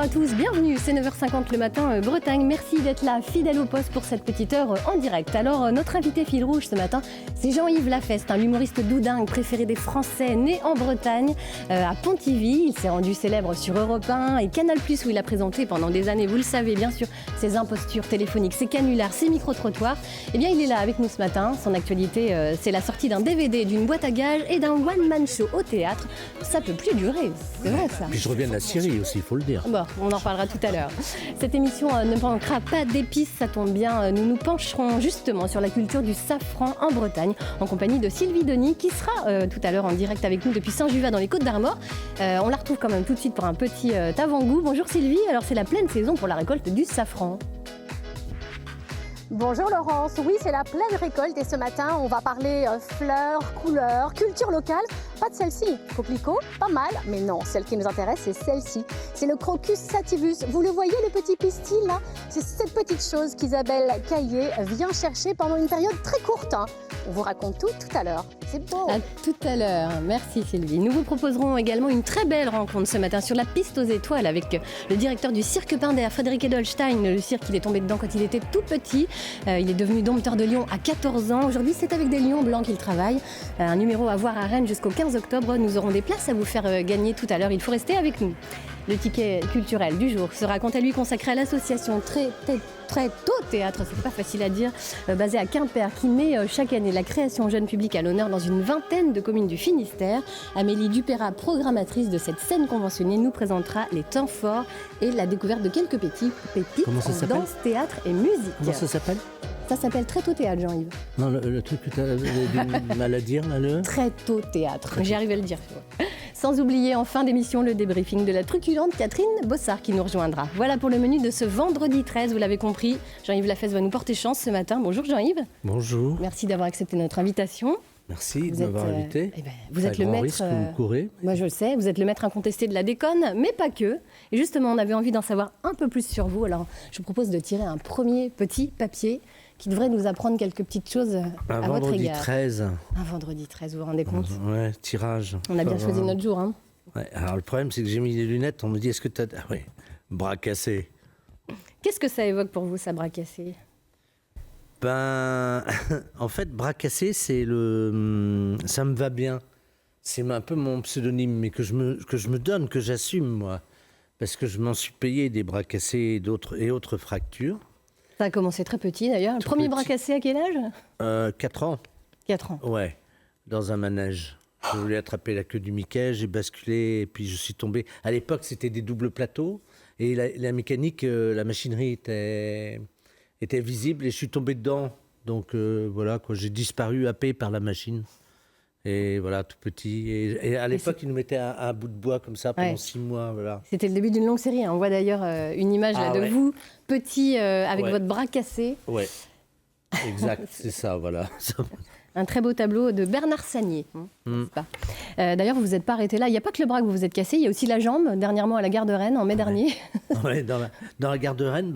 à tous, bienvenue, c'est 9h50 le matin, Bretagne. Merci d'être là, fidèle au poste pour cette petite heure en direct. Alors, notre invité fil rouge ce matin, c'est Jean-Yves Lafeste, l'humoriste doudingue préféré des Français, né en Bretagne, à Pontivy. Il s'est rendu célèbre sur Europe 1 et Canal+, où il a présenté pendant des années, vous le savez bien sûr, ses impostures téléphoniques, ses canulars, ses micro-trottoirs. Eh bien, il est là avec nous ce matin. Son actualité, c'est la sortie d'un DVD, d'une boîte à gages et d'un one-man show au théâtre. Ça peut plus durer, c'est vrai ça. Puis je reviens de la Syrie aussi, il faut le dire. Bon, on en reparlera tout à l'heure. Cette émission ne manquera pas d'épices, ça tombe bien. Nous nous pencherons justement sur la culture du safran en Bretagne, en compagnie de Sylvie Denis, qui sera tout à l'heure en direct avec nous depuis Saint-Juvat dans les Côtes-d'Armor. On la retrouve quand même tout de suite pour un petit avant-goût. Bonjour Sylvie, alors c'est la pleine saison pour la récolte du safran. Bonjour Laurence, oui c'est la pleine récolte et ce matin on va parler fleurs, couleurs, culture locale. Pas de celle-ci, coquelicot, pas mal, mais non, celle qui nous intéresse c'est celle-ci. C'est le Crocus sativus, vous le voyez le petit pistil là? C'est cette petite chose qu'Isabelle Caillé vient chercher pendant une période très courte. On vous raconte tout à l'heure, c'est beau. À tout à l'heure, merci Sylvie. Nous vous proposerons également une très belle rencontre ce matin sur la piste aux étoiles avec le directeur du cirque Pinder, Frédéric Edelstein. Le cirque, il est tombé dedans quand il était tout petit. Il est devenu dompteur de lions à 14 ans. Aujourd'hui, c'est avec des lions blancs qu'il travaille. Un numéro à voir à Rennes jusqu'au 15 octobre. Nous aurons des places à vous faire gagner tout à l'heure. Il faut rester avec nous. Le ticket culturel du jour sera quant à lui consacré à l'association Très Tôt Théâtre, c'est pas facile à dire, basée à Quimper, qui met chaque année la création jeune public à l'honneur dans une vingtaine de communes du Finistère. Amélie Dupérat, programmatrice de cette scène conventionnée, nous présentera les temps forts et la découverte de quelques pépites en danse, théâtre et musique. Comment ça s'appelle ? Ça s'appelle Très Tôt Théâtre, Jean-Yves. Non, le truc que tu as du mal à dire, là, le... Très Tôt Théâtre, j'y arrive à le dire. Sans oublier en fin d'émission le débriefing de la truculente Catherine Bossard qui nous rejoindra. Voilà pour le menu de ce vendredi 13, vous l'avez compris. Jean-Yves Lafeste va nous porter chance ce matin. Bonjour Jean-Yves. Bonjour. Merci d'avoir accepté notre invitation. Merci de m'avoir invité. Vous êtes le maître. Risque que vous courez. Moi je le sais, vous êtes le maître incontesté de la déconne, mais pas que. Et justement, on avait envie d'en savoir un peu plus sur vous. Alors, je vous propose de tirer un premier petit papier qui devrait nous apprendre quelques petites choses à votre égard. 13. Un vendredi 13, vous vous rendez compte ? Ouais, tirage. On a bien choisi notre jour, hein. Ouais, alors le problème, c'est que j'ai mis les lunettes, on me dit, est-ce que tu as... Ah oui, bras cassé. Qu'est-ce que ça évoque pour vous, ça, bras cassé ? Ben, en fait, bras cassé, c'est le... Ça me va bien. C'est un peu mon pseudonyme, mais que je me donne, que j'assume, moi. Parce que je m'en suis payé des bras cassés et autres fractures. Ça a commencé très petit, d'ailleurs. Le premier bras cassé, à quel âge ? 4 ans. 4 ans. Ouais, dans un manège. Je voulais attraper la queue du Mickey, j'ai basculé et puis je suis tombé. À l'époque, c'était des doubles plateaux et la mécanique, la machinerie était visible et je suis tombé dedans. Donc voilà, quoi, j'ai disparu happé par la machine. Et voilà, tout petit. Et à l'époque, ils nous mettaient un bout de bois comme ça pendant 6 mois. Voilà. C'était le début d'une longue série. On voit d'ailleurs une image là, de vous, petit, avec votre bras cassé. Ouais, exact, c'est ça, voilà. Un très beau tableau de Bernard Sagnier. D'ailleurs, vous ne vous êtes pas arrêté là. Il n'y a pas que le bras que vous vous êtes cassé, il y a aussi la jambe, dernièrement à la gare de Rennes, en mai dernier. Ouais, dans la gare de Rennes,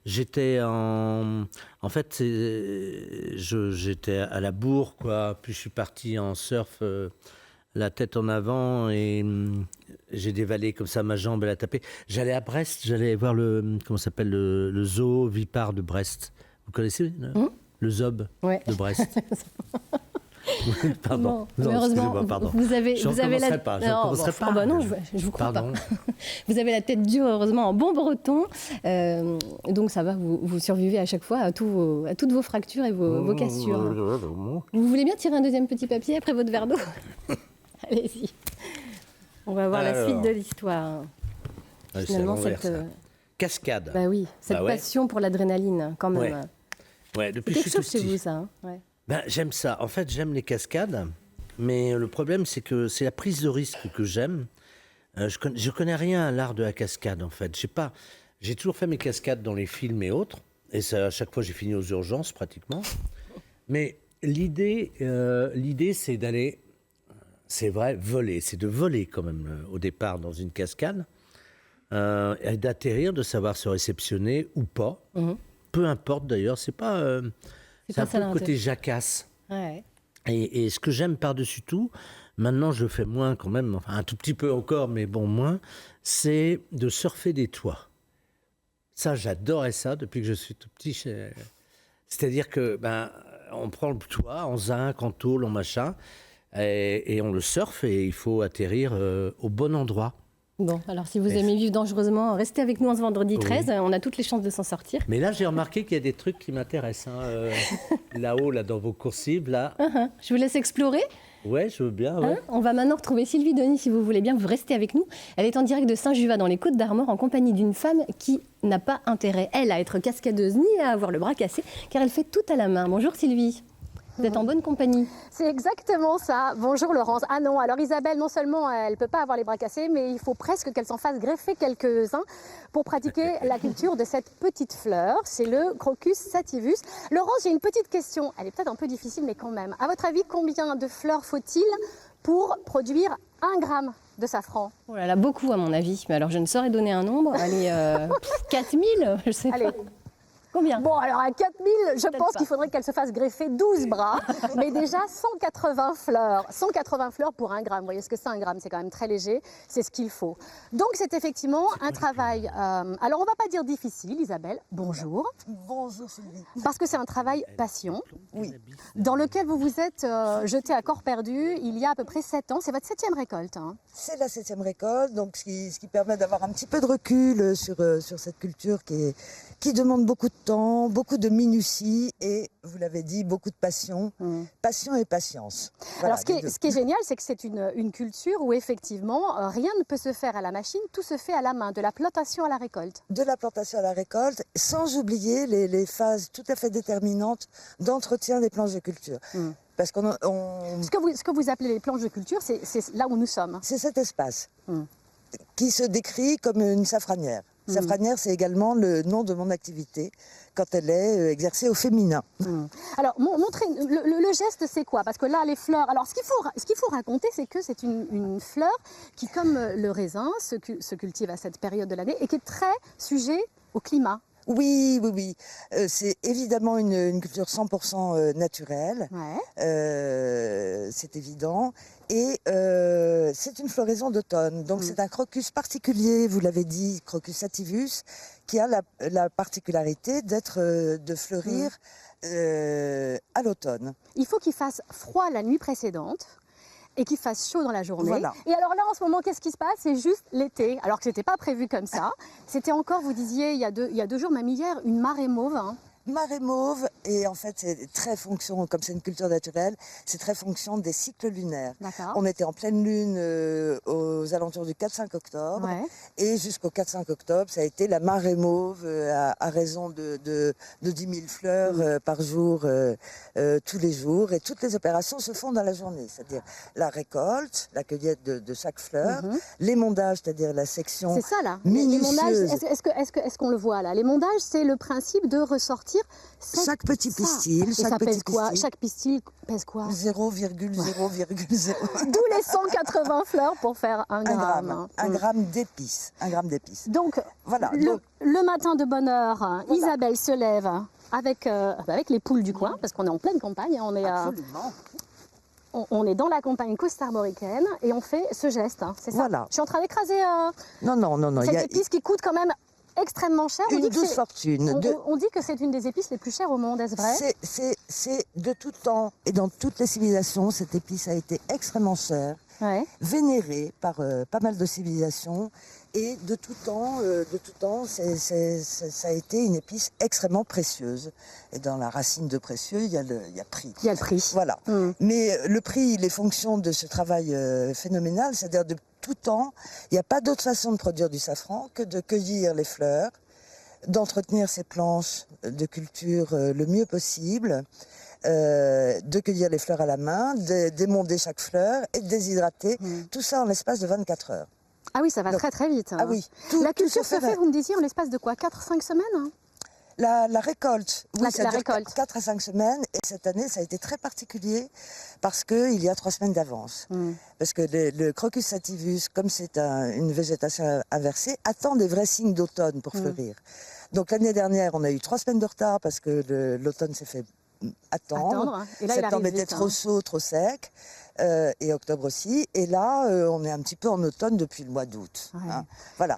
j'étais en fait, j'étais à la bourre, quoi. Puis je suis parti en surf, la tête en avant, et j'ai dévalé comme ça, ma jambe, elle a tapé. J'allais à Brest, j'allais voir le zoo Vipar de Brest. Vous connaissez le ZOB de Brest. Pardon. Non, heureusement, pardon. Vous avez la... pas. Non, je vous crois pas. Vous avez la tête dure, heureusement, en bon breton. Donc ça va, vous survivez à chaque fois à toutes vos fractures et vos cassures. Vous voulez bien tirer un deuxième petit papier après votre verre d'eau ? Allez-y. On va voir la suite de l'histoire. Finalement, cette cascade. Bah oui, cette passion pour l'adrénaline, quand même. Ouais, depuis c'est quelque chose chez vous, ça. Hein, ben, j'aime ça. En fait, j'aime les cascades, mais le problème, c'est que c'est la prise de risque que j'aime. Je connais rien à l'art de la cascade, en fait. J'ai toujours fait mes cascades dans les films et autres, et ça, à chaque fois, j'ai fini aux urgences, pratiquement. Mais l'idée, c'est d'aller, c'est vrai, voler. C'est de voler, quand même, au départ, dans une cascade, et d'atterrir, de savoir se réceptionner ou pas. Peu importe d'ailleurs, c'est un peu le côté jacasse. Ouais. Et ce que j'aime par-dessus tout, maintenant je le fais moins quand même, enfin un tout petit peu encore, mais bon moins, c'est de surfer des toits. Ça, j'adorais ça depuis que je suis tout petit. C'est-à-dire que on prend le toit en zinc, en tôle, en machin, et on le surfe et il faut atterrir au bon endroit. Bon, alors si vous aimez vivre dangereusement, restez avec nous en ce vendredi 13, on a toutes les chances de s'en sortir. Mais là, j'ai remarqué qu'il y a des trucs qui m'intéressent. Là-haut, là, dans vos coursives, là. Je vous laisse explorer. Ouais, je veux bien. Ouais. On va maintenant retrouver Sylvie Denis, si vous voulez bien, vous restez avec nous. Elle est en direct de Saint-Juvat, dans les Côtes-d'Armor, en compagnie d'une femme qui n'a pas intérêt, elle, à être cascadeuse ni à avoir le bras cassé, car elle fait tout à la main. Bonjour Sylvie. Vous êtes en bonne compagnie. C'est exactement ça. Bonjour Laurence. Ah non, alors Isabelle, non seulement elle ne peut pas avoir les bras cassés, mais il faut presque qu'elle s'en fasse greffer quelques-uns pour pratiquer la culture de cette petite fleur. C'est le Crocus sativus. Laurence, j'ai une petite question. Elle est peut-être un peu difficile, mais quand même. À votre avis, combien de fleurs faut-il pour produire 1 gramme de safran? Oh là là, beaucoup à mon avis. Mais alors je ne saurais donner un nombre. Allez, 4000, je sais Allez. pas. Combien? Bon, alors à 4000, je pense qu'il faudrait qu'elle se fasse greffer 12 bras, mais déjà 180 fleurs. 180 fleurs pour 1 gramme. Vous voyez ce que c'est 1 gramme? C'est quand même très léger, c'est ce qu'il faut. Donc c'est effectivement un travail, alors on va pas dire difficile, Isabelle, bonjour. Bonjour Sylvie. Parce que c'est un travail passion, oui, dans lequel vous vous êtes jeté à corps perdu il y a à peu près 7 ans. C'est votre 7e récolte. Hein. C'est la 7e récolte, donc ce qui permet d'avoir un petit peu de recul sur cette culture qui demande beaucoup de temps, beaucoup de minutie et, vous l'avez dit, beaucoup de passion. Passion et patience. Voilà, alors ce qui est génial, c'est que c'est une culture où effectivement rien ne peut se faire à la machine, tout se fait à la main, de la plantation à la récolte. De la plantation à la récolte, sans oublier les phases tout à fait déterminantes d'entretien des planches de culture. Parce qu'on Ce que vous appelez les planches de culture, c'est là où nous sommes. c'est cet espace qui se décrit comme une safranière. Safranière, c'est également le nom de mon activité quand elle est exercée au féminin. Alors, montrez, le geste, c'est quoi? Parce que là, les fleurs... Alors, ce qu'il faut raconter, c'est que c'est une fleur qui, comme le raisin, se cultive à cette période de l'année et qui est très sujet au climat. Oui. C'est évidemment une culture 100% naturelle. Ouais. C'est évident. Et c'est une floraison d'automne. Donc c'est un crocus particulier, vous l'avez dit, Crocus sativus, qui a la particularité de fleurir à l'automne. Il faut qu'il fasse froid la nuit précédente et qu'il fasse chaud dans la journée. Voilà. Et alors là, en ce moment, qu'est-ce qui se passe? C'est juste l'été, alors que ce n'était pas prévu comme ça. C'était encore, vous disiez, il y a 2 jours, même hier, une marée mauve. Hein. Marée mauve, et en fait c'est très fonction, comme c'est une culture naturelle, c'est très fonction des cycles lunaires. D'accord. On était en pleine lune aux alentours du 4-5 octobre, Ouais. et jusqu'au 4-5 octobre, ça a été la marée mauve à raison de 10 000 fleurs par jour, tous les jours, et toutes les opérations se font dans la journée, c'est-à-dire la récolte, la cueillette de chaque fleur, l'émondage, c'est-à-dire la section C'est ça là. minutieuse. L'émondage, est-ce qu'on le voit là? L'émondage, c'est le principe de ressortir Chaque petit pistil, Et ça chaque pèse petit quoi? pistil. Chaque pistil pèse quoi? 0,0,0. D'où les 180 fleurs pour faire 1 gramme. hein. Un gramme d'épices. Un gramme d'épices. Donc, Voilà. le matin de bonne heure, Isabelle se lève avec les poules du coin, parce qu'on est en pleine campagne, hein, Absolument. on est dans la campagne côte-armoricaine et on fait ce geste, hein, c'est ça? Voilà. Je suis en train d'écraser Non. cette épice qui coûte quand même extrêmement cher. Une douce fortune. On dit que c'est une des épices les plus chères au monde, est-ce vrai? C'est de tout temps et dans toutes les civilisations, cette épice a été extrêmement chère, Ouais. vénérée par pas mal de civilisations. Et de tout temps, ça a été une épice extrêmement précieuse. Et dans la racine de précieux, il y a prix. Il y a le prix. Voilà. Mais le prix, il est fonction de ce travail phénoménal, c'est-à-dire de tout temps, il n'y a pas d'autre façon de produire du safran que de cueillir les fleurs, d'entretenir ces planches de culture le mieux possible, de cueillir les fleurs à la main, d'émonder chaque fleur et de déshydrater, tout ça en l'espace de 24 heures. Ah oui, ça va très très vite. hein. Ah oui. La culture se fait, vous me disiez, en l'espace de quoi? 4-5 semaines hein? La récolte, oui, ça la dure récolte. 4 à 5 semaines. Et cette année, ça a été très particulier parce qu'il y a 3 semaines d'avance. Parce que le Crocus sativus, comme c'est une végétation inversée, attend des vrais signes d'automne pour fleurir. Donc l'année dernière, on a eu 3 semaines de retard parce que l'automne s'est fait attendre. Et là, il Septembre arrive était vite, trop chaud, trop sec. Et octobre aussi. Et là, on est un petit peu en automne depuis le mois d'août. Ouais. Voilà.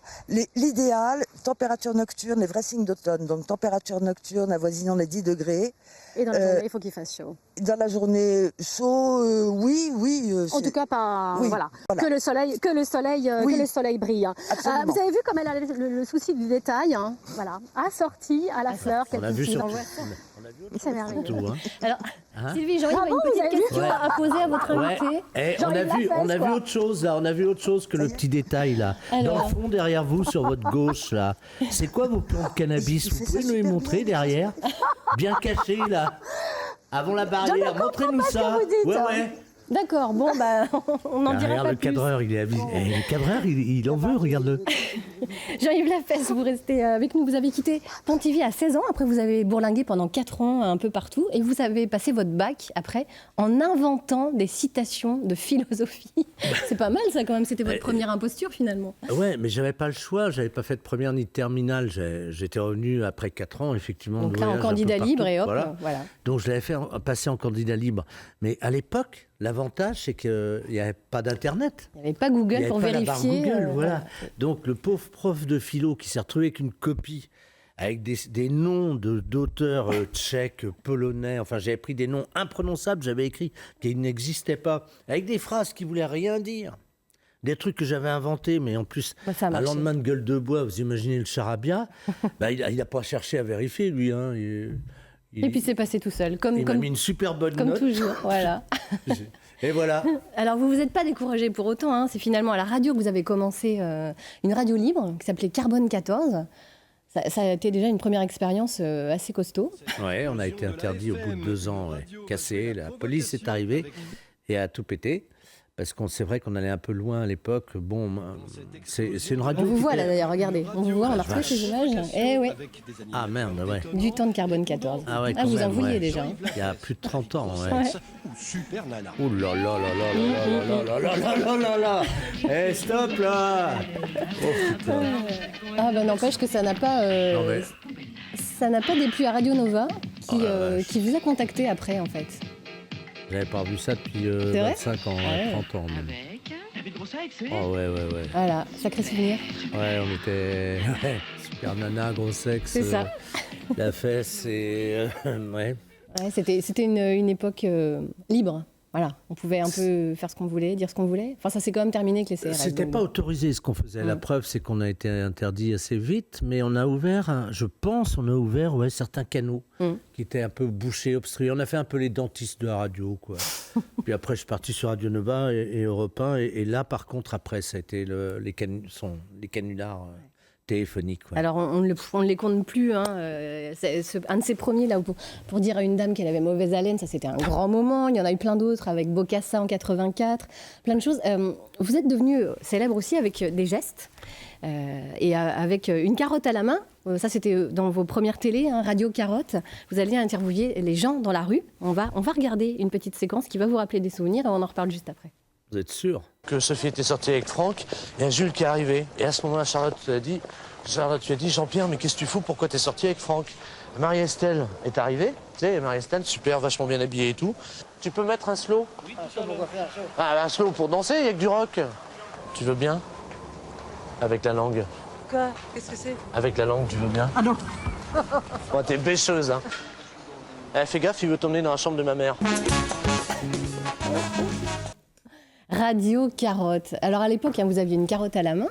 L'idéal, température nocturne, les vrais signes d'automne. Donc température nocturne avoisinant les 10 degrés. Et dans la journée, il faut qu'il fasse chaud. Dans la journée, chaud, oui. En tout cas, pas Oui, voilà. voilà. Que le soleil, Oui. que le soleil brille. Absolument. Vous avez vu comme elle a le souci du détail, hein. Voilà, assorti à la fleur. On a vu sur on a vu autre C'est merveilleux. tout, hein. Alors, Hein Sylvie, Jean-Yves a Bravo, une vous avez petite vu question à poser à votre invité. Eh, Genre, on a il l'a vu, fait, on a vu quoi. autre chose là. On a vu autre chose que le petit détail là. Alors. Dans le fond derrière vous, sur votre gauche là. C'est quoi vos plants de cannabis? Il fait Vous pouvez ça nous les super montrer bien. derrière, bien cachés là, avant la barrière. Je ne comprends Montrez-nous pas ce ça. que vous dites. Ouais. D'accord, bon, bah, on en dira Derrière pas le plus. cadreur, il est avisé. Eh, le cadreur, il en veut, regarde-le. Jean-Yves Lafesse, vous restez avec nous. Vous avez quitté Pontivy à 16 ans. Après, vous avez bourlingué pendant 4 ans un peu partout. Et vous avez passé votre bac après en inventant des citations de philosophie. C'est pas mal ça quand même. C'était votre première imposture finalement. Ouais, mais j'avais pas le choix. J'avais pas fait de première ni de terminale. J'étais revenu après 4 ans, effectivement. Donc de là, en voyage un peu candidat partout. libre et hop, Voilà. voilà. Donc je l'avais fait passer en candidat libre. Mais à l'époque, l'avantage, c'est qu'il n'y avait pas d'Internet. Il n'y avait pas Il Google n'y avait pour pas la barre vérifier. Google, voilà. Donc le pauvre prof de philo qui s'est retrouvé avec une copie avec des noms d'auteurs tchèques, polonais, enfin j'avais pris des noms imprononçables, j'avais écrit qu'ils n'existaient pas, avec des phrases qui voulaient rien dire. Des trucs que j'avais inventés, mais en plus, Bah, ça a un marché. lendemain de gueule de bois, vous imaginez le charabia, bah, il n'a pas cherché à vérifier, lui. Hein. Et puis c'est passé tout seul, il m'a mis une super bonne comme note. toujours. Voilà. Et voilà. Alors vous vous êtes pas découragé pour autant. Hein. C'est finalement à la radio que vous avez commencé une radio libre qui s'appelait Carbone 14. Ça a été déjà une première expérience assez costaud. Ouais, on a été interdit au bout de 2 ans, cassé. La police est arrivée et a tout pété. Parce qu'on c'est vrai qu'on allait un peu loin à l'époque. Bon, c'est une radio. On vous qui voit était- là d'ailleurs, regardez. On vous voit, on a retrouvé ces images. Eh oui, Ah merde, ouais. du temps de Carbone 14. Ah ouais, quand vous en même, vouliez ouais. déjà. Hein. Il y a plus de 30 ans, ouais. Ouais. Super nana. Oh là là là là là là là là là là là là. Eh, stop là. Oh putain. Ah ben n'empêche que ça n'a pas, Non, mais- ça n'a pas déplu à Radio Nova Oh la vache. qui vous a contacté après en fait. J'avais pas revu ça depuis C'est vrai 25 ans, Ah ouais. 30 ans même. T'avais de gros sexe, Oh ouais. Voilà, sacré souvenir. Ouais, on était ouais, super nana, gros sexe. C'est ça. La fesse et ouais. Ouais, c'était une époque libre. Voilà, on pouvait un peu faire ce qu'on voulait, dire ce qu'on voulait. Enfin, ça s'est quand même terminé avec les CRS. C'était donc pas bon. autorisé ce qu'on faisait. La preuve, c'est qu'on a été interdit assez vite, mais on a ouvert, je pense, certains canaux qui étaient un peu bouchés, obstrués. On a fait un peu les dentistes de la radio, quoi. Puis après, je suis parti sur Radio Nova et Europe 1, et là, par contre, après, ça a été les canulars téléphoniques. Ouais. Alors, on ne les compte plus. Hein. Un de ces premiers, là, pour dire à une dame qu'elle avait mauvaise haleine, ça c'était un grand moment. Il y en a eu plein d'autres avec Bocassa en 84, plein de choses. Vous êtes devenu célèbre aussi avec des gestes et avec une carotte à la main. Ça, c'était dans vos premières télés, hein, Radio Carotte. Vous alliez interviewer les gens dans la rue. On va regarder une petite séquence qui va vous rappeler des souvenirs et on en reparle juste après. Vous êtes sûr? Que Sophie était sortie avec Franck, il y a Jules qui est arrivé. Et à ce moment-là, Charlotte lui a dit, Jean-Pierre, mais qu'est-ce que tu fous? Pourquoi t'es sorti avec Franck? Marie-Estelle est arrivée. Tu sais, Marie-Estelle, super, vachement bien habillée et tout. Tu peux mettre un slow? Oui, un slow pour danser, il n'y a que du rock. Tu veux bien? Avec la langue. Quoi? Qu'est-ce que c'est? Avec la langue, tu veux bien? Ah non. Oh, t'es bêcheuse, hein. Eh, fais gaffe, il veut t'emmener dans la chambre de ma mère. Radio Carotte. Alors, à l'époque, hein, vous aviez une carotte à la main.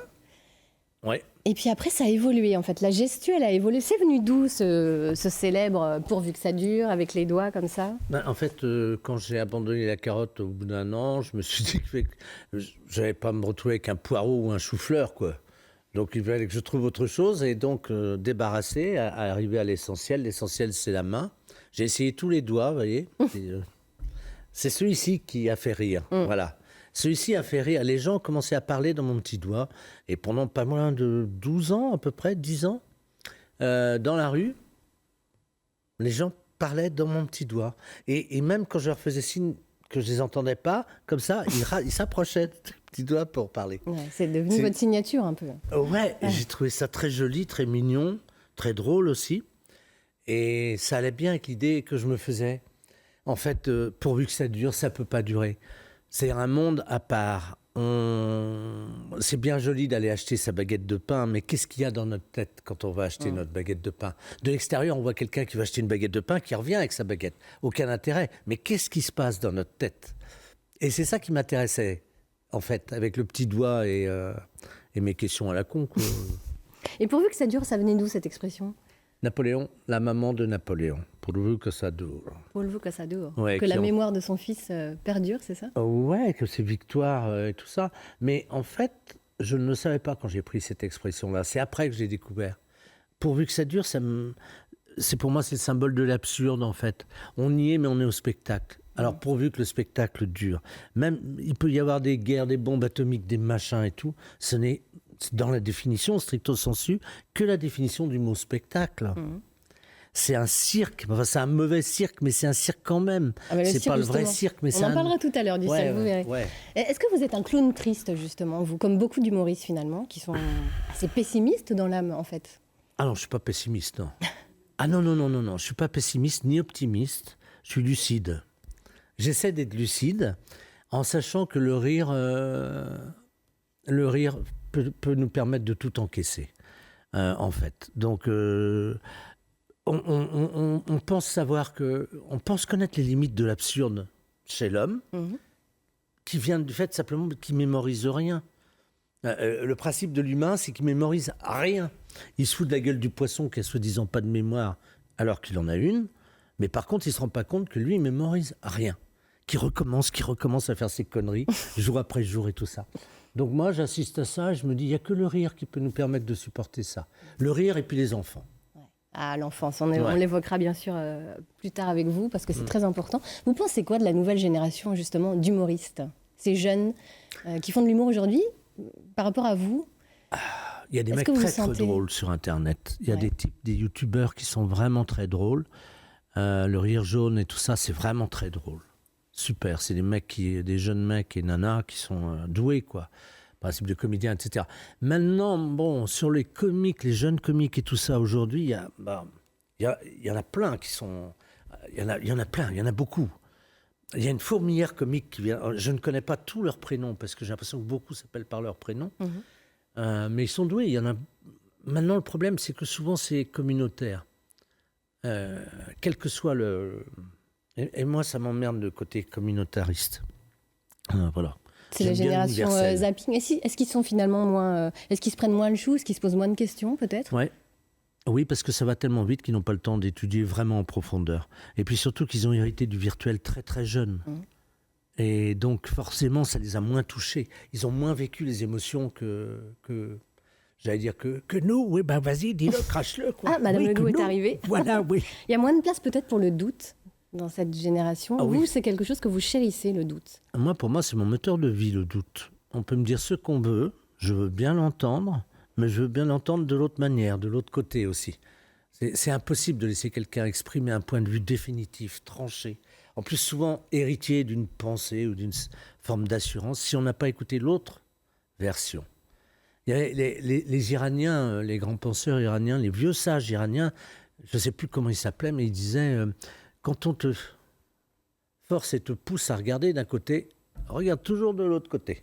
Ouais. Et puis après, ça a évolué en fait. La gestuelle a évolué. C'est venu d'où ce célèbre pourvu que ça dure avec les doigts comme ça? Ben, en fait, quand j'ai abandonné la carotte au bout d'1 an, je me suis dit que je n'allais pas me retrouver avec un poireau ou un chou-fleur, quoi. Donc il fallait que je trouve autre chose et donc débarrasser, arriver à l'essentiel. L'essentiel, c'est la main. J'ai essayé tous les doigts, vous voyez. C'est celui-ci qui a fait rire. Voilà. Celui-ci a fait rire. Les gens ont commencé à parler dans mon petit doigt. Et pendant pas moins de 12 ans, à peu près, 10 ans, dans la rue, les gens parlaient dans mon petit doigt. Et même quand je leur faisais signe que je ne les entendais pas, comme ça, ils s'approchaient du petit doigt pour parler. Ouais, c'est devenu votre signature un peu. Ouais, et j'ai trouvé ça très joli, très mignon, très drôle aussi. Et ça allait bien avec l'idée que je me faisais. En fait, pourvu que ça dure, ça ne peut pas durer. C'est un monde à part. C'est bien joli d'aller acheter sa baguette de pain, mais qu'est-ce qu'il y a dans notre tête quand on va acheter notre baguette de pain? De l'extérieur, on voit quelqu'un qui va acheter une baguette de pain qui revient avec sa baguette. Aucun intérêt. Mais qu'est-ce qui se passe dans notre tête? Et c'est ça qui m'intéressait, en fait, avec le petit doigt et mes questions à la con, quoi. Et pourvu que ça dure, ça venait d'où cette expression? Napoléon, la maman de Napoléon, pourvu que ça dure. Pourvu que ça dure. Ouais, que la mémoire de son fils perdure, c'est ça? Ouais, que c'est victoire et tout ça. Mais en fait, je ne le savais pas quand j'ai pris cette expression-là. C'est après que j'ai découvert. Pourvu que ça dure, pour moi, c'est le symbole de l'absurde, en fait. On y est, mais on est au spectacle. Alors, pourvu que le spectacle dure. Même, il peut y avoir des guerres, des bombes atomiques, des machins et tout. Ce n'est, dans la définition, stricto sensu, que la définition du mot spectacle. C'est un cirque. Enfin, c'est un mauvais cirque, mais c'est un cirque quand même. C'est pas le vrai cirque, mais c'est On en parlera tout à l'heure du cirque, vous verrez. Ouais. Est-ce que vous êtes un clown triste, justement, vous, comme beaucoup d'humoristes, finalement, qui sont assez pessimistes dans l'âme, en fait? Ah non, je suis pas pessimiste, non. Ah non, je suis pas pessimiste ni optimiste. Je suis lucide. J'essaie d'être lucide en sachant que le rire peut nous permettre de tout encaisser, en fait. Donc, on pense savoir on pense connaître les limites de l'absurde chez l'homme, qui vient du fait simplement qu'il mémorise rien. Le principe de l'humain, c'est qu'il mémorise rien. Il se fout de la gueule du poisson qui a soi-disant pas de mémoire, alors qu'il en a une. Mais par contre, il se rend pas compte que lui, il mémorise rien. Qui recommence à faire ses conneries, jour après jour et tout ça. Donc moi, j'assiste à ça et je me dis, il n'y a que le rire qui peut nous permettre de supporter ça. Le rire et puis les enfants. Ah, l'enfance, on l'évoquera bien sûr plus tard avec vous, parce que c'est très important. Vous pensez quoi de la nouvelle génération, justement, d'humoristes? Ces jeunes qui font de l'humour aujourd'hui, par rapport à vous? Il y a des mecs très drôles sur Internet. Il y a des youtubeurs qui sont vraiment très drôles. Le rire jaune et tout ça, c'est vraiment très drôle. Super, c'est des jeunes mecs et nanas qui sont doués, quoi. Principe de comédien, etc. Maintenant, bon, sur les comiques, les jeunes comiques et tout ça, aujourd'hui, il y en a plein qui sont... Il y en a plein, il y en a beaucoup. Il y a une fourmilière comique qui vient... Je ne connais pas tous leurs prénoms, parce que j'ai l'impression que beaucoup s'appellent par leur prénom. Mais ils sont doués. Il y en a... Maintenant, le problème, c'est que souvent, c'est communautaire. Quel que soit le... Et moi, ça m'emmerde le côté communautariste. Voilà. C'est la génération zapping. Est-ce qu'ils sont finalement moins... est-ce qu'ils se prennent moins le chou? Est-ce qu'ils se posent moins de questions, peut-être? Oui, parce que ça va tellement vite qu'ils n'ont pas le temps d'étudier vraiment en profondeur. Et puis surtout qu'ils ont hérité du virtuel très très jeune. Et donc forcément, ça les a moins touchés. Ils ont moins vécu les émotions que j'allais dire que nous. Oui, ben vas-y, dis-le, crache-le. Quoi. Ah, Madame Ledoux est arrivée. Voilà, oui. Il y a moins de place peut-être pour le doute dans cette génération. Vous, c'est quelque chose que vous chérissez, le doute? Pour moi, c'est mon moteur de vie, le doute. On peut me dire ce qu'on veut, je veux bien l'entendre, mais je veux bien l'entendre de l'autre manière, de l'autre côté aussi. C'est impossible de laisser quelqu'un exprimer un point de vue définitif, tranché. En plus, souvent héritier d'une pensée ou d'une forme d'assurance, si on n'a pas écouté l'autre version. Il y a les Iraniens, les grands penseurs iraniens, les vieux sages iraniens, je ne sais plus comment ils s'appelaient, mais ils disaient... quand on te force et te pousse à regarder d'un côté, regarde toujours de l'autre côté.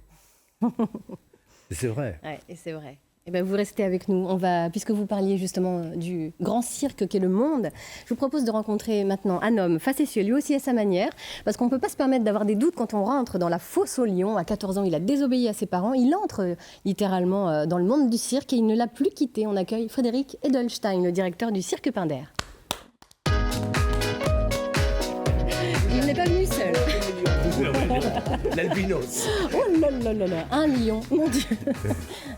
C'est vrai. Ouais, et c'est vrai. Eh bien, vous restez avec nous. Puisque vous parliez justement du grand cirque qu'est le monde, je vous propose de rencontrer maintenant un homme facétieux, lui aussi à sa manière, parce qu'on ne peut pas se permettre d'avoir des doutes quand on rentre dans la fosse aux lions. À 14 ans, il a désobéi à ses parents. Il entre littéralement dans le monde du cirque et il ne l'a plus quitté. On accueille Frédéric Edelstein, le directeur du Cirque Pinder. Il n'est pas venu seul. L'albinos. Oh là là là là, un lion, mon Dieu.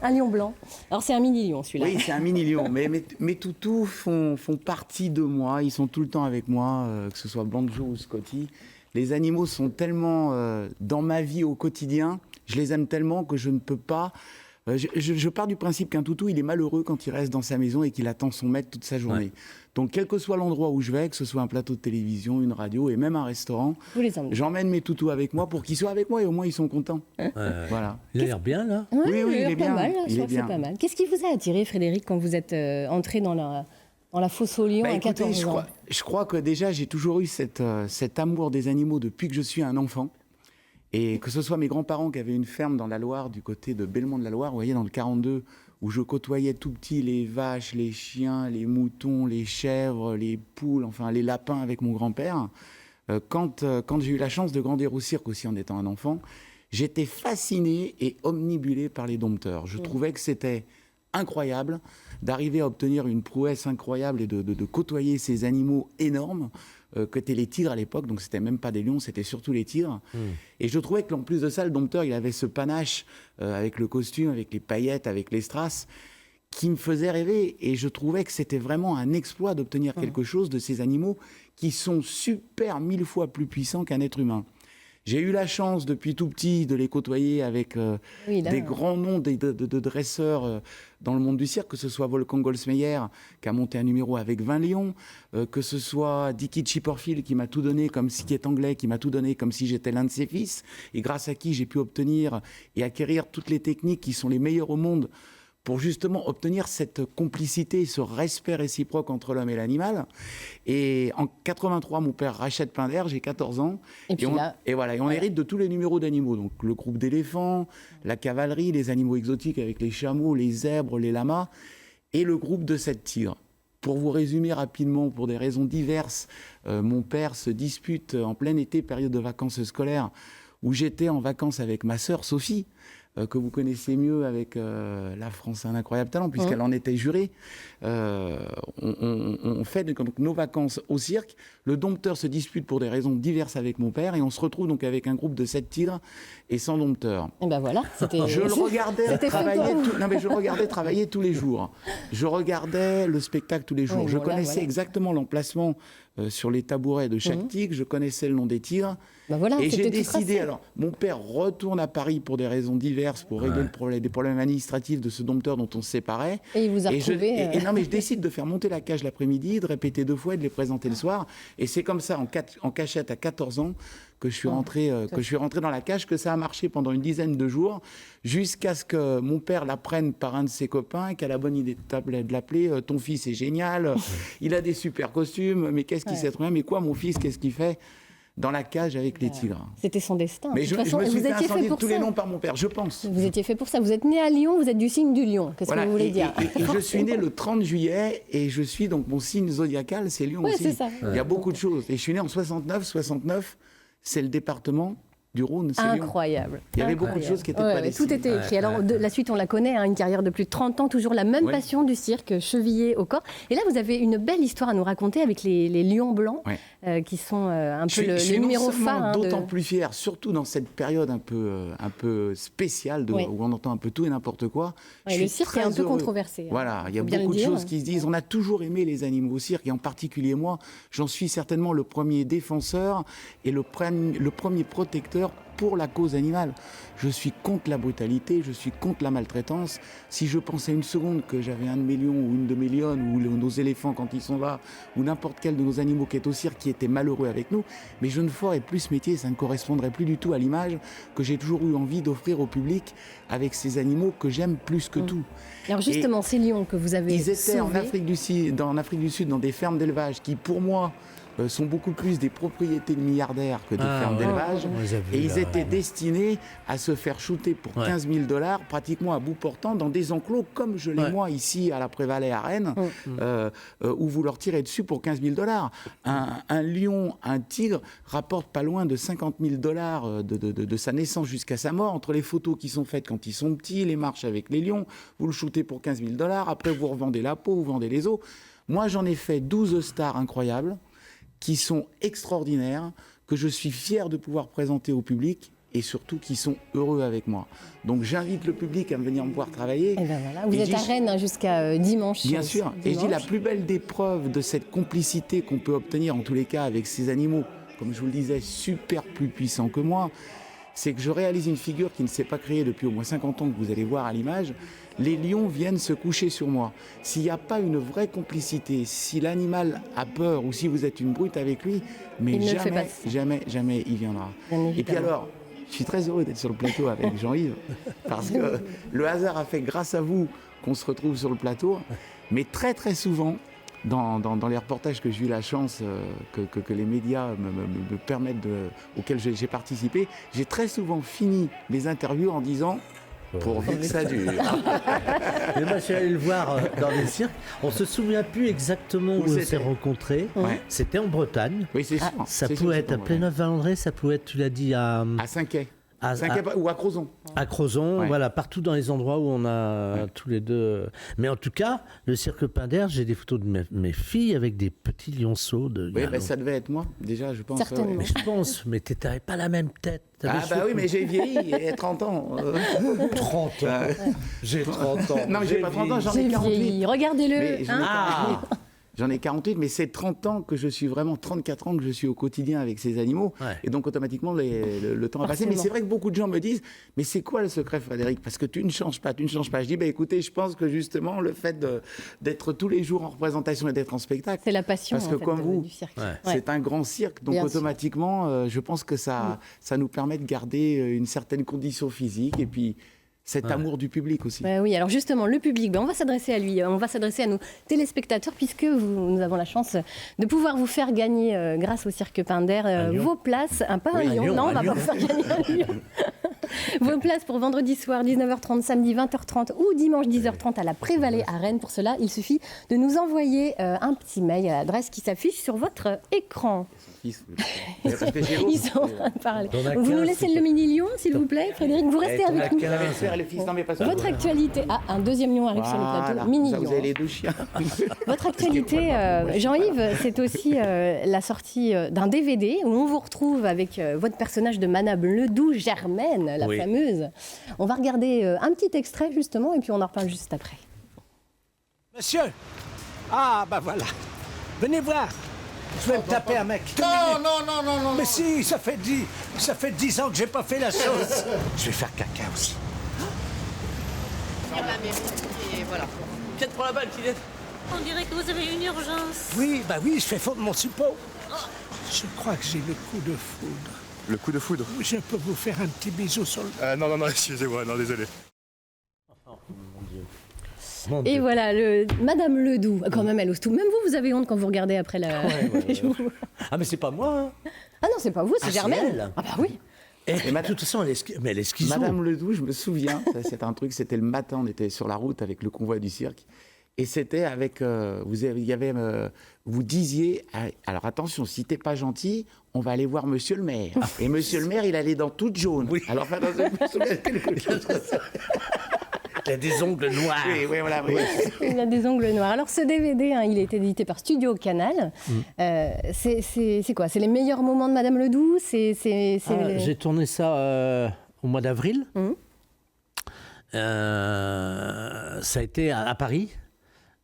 Un lion blanc. Alors c'est un mini-lion celui-là. Oui, c'est un mini-lion. Mais mes toutous font partie de moi. Ils sont tout le temps avec moi, que ce soit Banjo ou Scotty. Les animaux sont tellement dans ma vie au quotidien. Je les aime tellement que je ne peux pas... Je pars du principe qu'un toutou, il est malheureux quand il reste dans sa maison et qu'il attend son maître toute sa journée. Ouais. Donc, quel que soit l'endroit où je vais, que ce soit un plateau de télévision, une radio et même un restaurant, j'emmène mes toutous avec moi pour qu'ils soient avec moi et au moins ils sont contents. Voilà. Il a l'air bien, là. Oui, il est bien. Il est bien. C'est pas mal. Qu'est-ce qui vous a attiré, Frédéric, quand vous êtes entré dans Dans la fosse au lion à Écoutez, 14 ans. je crois que déjà, j'ai toujours eu cet amour des animaux depuis que je suis un enfant. Et que ce soit mes grands-parents qui avaient une ferme dans la Loire, du côté de Belmont-de-la-Loire, vous voyez, dans le 42, où je côtoyais tout petit les vaches, les chiens, les moutons, les chèvres, les poules, enfin les lapins avec mon grand-père. Quand j'ai eu la chance de grandir au cirque aussi en étant un enfant, j'étais fasciné et omnibulé par les dompteurs. Je trouvais que c'était incroyable d'arriver à obtenir une prouesse incroyable et de côtoyer ces animaux énormes que étaient les tigres à l'époque. Donc c'était même pas des lions, c'était surtout les tigres. Et je trouvais qu'en plus de ça, le dompteur, il avait ce panache avec le costume, avec les paillettes, avec les strass, qui me faisait rêver. Et je trouvais que c'était vraiment un exploit d'obtenir quelque chose de ces animaux qui sont super 1000 fois plus puissants qu'un être humain. J'ai eu la chance depuis tout petit de les côtoyer avec des grands noms de dresseurs dans le monde du cirque, que ce soit Wolfgang Goldsmeyer qui a monté un numéro avec 20 lions, que ce soit Dickie Chipperfield qui m'a tout donné qui est anglais, qui m'a tout donné comme si j'étais l'un de ses fils, et grâce à qui j'ai pu obtenir et acquérir toutes les techniques qui sont les meilleures au monde pour justement obtenir cette complicité, ce respect réciproque entre l'homme et l'animal. Et en 83, mon père rachète Pinder, j'ai 14 ans. Et on hérite de tous les numéros d'animaux. Donc le groupe d'éléphants, la cavalerie, les animaux exotiques avec les chameaux, les zèbres, les lamas, et le groupe de 7 tigres. Pour vous résumer rapidement, pour des raisons diverses, mon père se dispute en plein été, période de vacances scolaires, où j'étais en vacances avec ma sœur Sophie, que vous connaissez mieux avec La France a un incroyable talent, puisqu'elle en était jurée. On fait donc nos vacances au cirque. Le dompteur se dispute pour des raisons diverses avec mon père, et on se retrouve donc avec un groupe de 7 tigres et 100 dompteurs. Et ben voilà, je le regardais travailler tous les jours. Je regardais le spectacle tous les jours. Je connaissais exactement l'emplacement sur les tabourets de chaque tigre. Je connaissais le nom des tigres. Et j'ai décidé, alors, mon père retourne à Paris pour des raisons diverses, pour régler des problèmes administratifs de ce dompteur dont on se séparait. Et il vous a retrouvé... Non, mais je décide de faire monter la cage l'après-midi, de répéter 2 fois et de les présenter le soir. Et c'est comme ça, en cachette à 14 ans, que je suis rentré dans la cage, que ça a marché pendant une dizaine de jours, jusqu'à ce que mon père l'apprenne par un de ses copains, qui a la bonne idée de l'appeler « Ton fils est génial, il a des super costumes, mais qu'est-ce qu'il sait trop bien, mais quoi mon fils, qu'est-ce qu'il fait ?» dans la cage avec les tigres. C'était son destin. Mais je me suis fait incendier tous les noms par mon père, je pense. Vous étiez fait pour ça. Vous êtes né à Lyon, vous êtes du signe du lion. Qu'est-ce que vous voulez dire ? Et je suis né le 30 juillet, et je suis donc, mon signe zodiacal, c'est Lion aussi. C'est ça. Il y a beaucoup de choses. Et je suis né en 69. 69, c'est le département du Rhône, c'est Lyon. Incroyable. Il y avait beaucoup de choses qui n'étaient pas dessinées. Tout était écrit. Alors, la suite, on la connaît, une carrière de plus de 30 ans, toujours la même passion du cirque, chevillée au corps. Et là, vous avez une belle histoire à nous raconter avec les lions blancs, qui sont un peu le numéro phare. D'autant plus fier, surtout dans cette période un peu spéciale, où on entend un peu tout et n'importe quoi. Le cirque est un peu controversé. Voilà, il y a beaucoup de choses qui se disent. On a toujours aimé les animaux au cirque, et en particulier moi, j'en suis certainement le premier défenseur et le premier protecteur pour la cause animale. Je suis contre la brutalité, je suis contre la maltraitance. Si je pensais une seconde que j'avais un de mes lions ou une de mes lionnes, ou nos éléphants quand ils sont là, ou n'importe quel de nos animaux qui est au cirque, qui était malheureux avec nous, mais je ne ferais plus ce métier, ça ne correspondrait plus du tout à l'image que j'ai toujours eu envie d'offrir au public avec ces animaux que j'aime plus que tout. Alors justement, ces lions que vous avez Ils étaient sauvés... en Afrique du Sud, dans des fermes d'élevage qui, pour moi, sont beaucoup plus des propriétés de milliardaires que des fermes d'élevage. Et ils étaient destinés à se faire shooter pour 15 000 $, pratiquement à bout portant, dans des enclos comme je l'ai moi ici à la Prévalais à Rennes, où vous leur tirez dessus pour 15 000 $. Un lion, un tigre rapporte pas loin de 50 000 $ de sa naissance jusqu'à sa mort, entre les photos qui sont faites quand ils sont petits, les marches avec les lions, vous le shootez pour 15 000 $, après vous revendez la peau, vous vendez les os. Moi j'en ai fait 12 stars incroyables, qui sont extraordinaires, que je suis fier de pouvoir présenter au public, et surtout qui sont heureux avec moi. Donc j'invite le public à venir me voir travailler. Et ben voilà. Vous êtes à Rennes jusqu'à dimanche. Bien sûr. Et je dis la plus belle des preuves de cette complicité qu'on peut obtenir en tous les cas avec ces animaux, comme je vous le disais, super plus puissants que moi, c'est que je réalise une figure qui ne s'est pas créée depuis au moins 50 ans, que vous allez voir à l'image. Les lions viennent se coucher sur moi. S'il n'y a pas une vraie complicité, si l'animal a peur ou si vous êtes une brute avec lui, mais jamais il viendra. Et puis alors, je suis très heureux d'être sur le plateau avec Jean-Yves, parce que le hasard a fait, grâce à vous, qu'on se retrouve sur le plateau. Mais très très souvent, dans les reportages que j'ai eu la chance, que les médias me permettent auxquels j'ai participé, j'ai très souvent fini les interviews en disant pourvu que ça dure. Mais moi, je suis allé le voir dans les cirques. On se souvient plus exactement où on s'est rencontrés. Ouais. C'était en Bretagne. Oui, c'est sûr. Ça C'est pouvait sûr, être à c'est Pléneuf-Valandré, ça pouvait être, tu l'as dit, à Saint-Quay. à Ou à Crozon. À Crozon, Ouais. voilà, partout dans les endroits où on a tous les deux. Mais en tout cas, le cirque Pinder, j'ai des photos de mes filles avec des petits lionceaux de. Oui, ça devait être moi, déjà, je pense. Certainement. Mais je pense, mais t'avais pas la même tête. Ah bah oui, mais j'ai vieilli, et 30 ans. 30 ans. J'ai 30 ans. Non, j'ai pas 30 ans, j'en J'ai ai 48. vieilli. Regardez-le. Mais j'en ai hein. 48. J'en ai 48, mais c'est 30 ans que je suis vraiment, 34 ans que je suis au quotidien avec ces animaux. Ouais. Et donc, automatiquement, le temps a passé. Mais Forcément. c'est vrai que beaucoup de gens me disent, mais c'est quoi le secret, Frédéric? Parce que tu ne changes pas, tu ne changes pas. Je dis, bah, écoutez, je pense que justement, le fait d'être tous les jours en représentation et d'être en spectacle, C'est la passion Parce que en fait, comme vous, du cirque. Ouais. c'est un grand cirque. Donc, Bien sûr. automatiquement, je pense que ça nous permet de garder une certaine condition physique et puis cet amour du public aussi. Bah oui, alors justement, le public, on va s'adresser à lui, on va s'adresser à nos téléspectateurs, puisque nous avons la chance de pouvoir vous faire gagner, grâce au Cirque Pinder, lion. vos places. Pas Oui, un un lion, lion, non, on un va lion. pas vous faire gagner un lion. Vos places pour vendredi soir, 19h30, samedi 20h30 ou dimanche 10h30 à la Prévallée à Rennes. Pour cela, il suffit de nous envoyer un petit mail à l'adresse qui s'affiche sur votre écran. Fils, parce que j'ai l'autre. Ils sont en train de parler. Dans la Vous nous 15, laissez le mini-lion, s'il vous plaît, Frédéric, vous restez Dans la avec nous. 15. Le frère et le fils, non mais pas ça. Votre actualité. Ah, un deuxième lion arrive sur le Voilà, plateau. Mini ça, vous lion. avez les deux chiens. Votre actualité, Jean-Yves, c'est aussi la sortie d'un DVD où on vous retrouve avec votre personnage de Madame Ledoux, Germaine, la Oui. fameuse. On va regarder un petit extrait justement et puis on en reparle juste après. Monsieur. Ah, bah voilà. Venez voir. Je vais me taper un mec. Non. Mais si, ça fait 10 ans que j'ai pas fait la chose. Je vais faire caca aussi. Et voilà. Peut-être pour la balle, Kylian. On dirait que vous avez une urgence. Oui, bah oui, je fais fondre mon suppôt. Je crois que j'ai le coup de foudre. Le coup de foudre. Je peux vous faire un petit bisou sur le... Non, excusez-moi, non, désolé. Mon Et Dieu. voilà, Madame Ledoux, quand même elle ose tout. Même vous avez honte quand vous regardez après la... Je vous- Ah, mais c'est pas moi. Hein. Ah non, c'est pas vous, c'est Ah, c'est Germaine. elle. Ah bah oui. Et de toute façon, elle est schizo. Madame Ledoux, je me souviens, ça, c'est un truc, c'était le matin, on était sur la route avec le convoi du cirque. Et c'était avec, vous disiez, alors attention, si t'es pas gentil, on va aller voir Monsieur le maire. Et Monsieur le maire, il allait dans toute jaune. Oui. Alors, faites attention, quelque chose comme ça. Elle a des ongles noirs. Oui, voilà, oui. Il a des ongles noirs. Alors ce DVD, il est édité par Studio Canal. C'est quoi? C'est les meilleurs moments de Madame Ledoux? J'ai tourné ça au mois d'avril. Mhm. Ça a été à Paris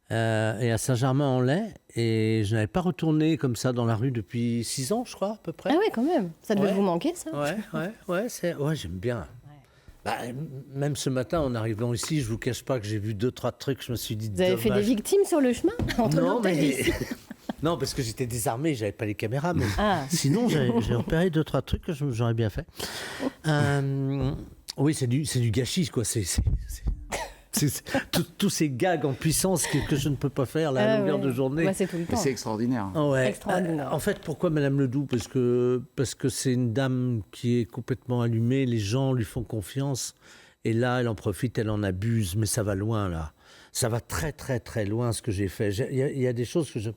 et à Saint-Germain-en-Laye. Et je n'avais pas retourné comme ça dans la rue depuis 6 ans, je crois, à peu près. Ah ouais, quand même. Ça devait Ouais. vous manquer, ça? Ouais, j'aime bien. Bah, même ce matin, en arrivant ici, je vous cache pas que j'ai vu 2-3 trucs. Je me suis dit. Vous avez fait des dommage. victimes sur le chemin? Entre Non, l'hôtel et mais ici. non, parce que j'étais désarmé, j'avais pas les caméras. Mais Ah. sinon, j'ai repéré 2-3 trucs que j'aurais bien fait. Oui, c'est du gâchis, quoi. Tous ces gags en puissance que je ne peux pas faire là, à Ah longueur ouais. de journée. Ouais, c'est tout le Mais temps. c'est extraordinaire. Ouais. Extraordinaire. En fait, pourquoi Madame Ledoux? Parce que c'est une dame qui est complètement allumée. Les gens lui font confiance. Et là, elle en profite, elle en abuse. Mais ça va loin, là. Ça va très, très, très loin, ce que j'ai fait. Il y a des choses que je...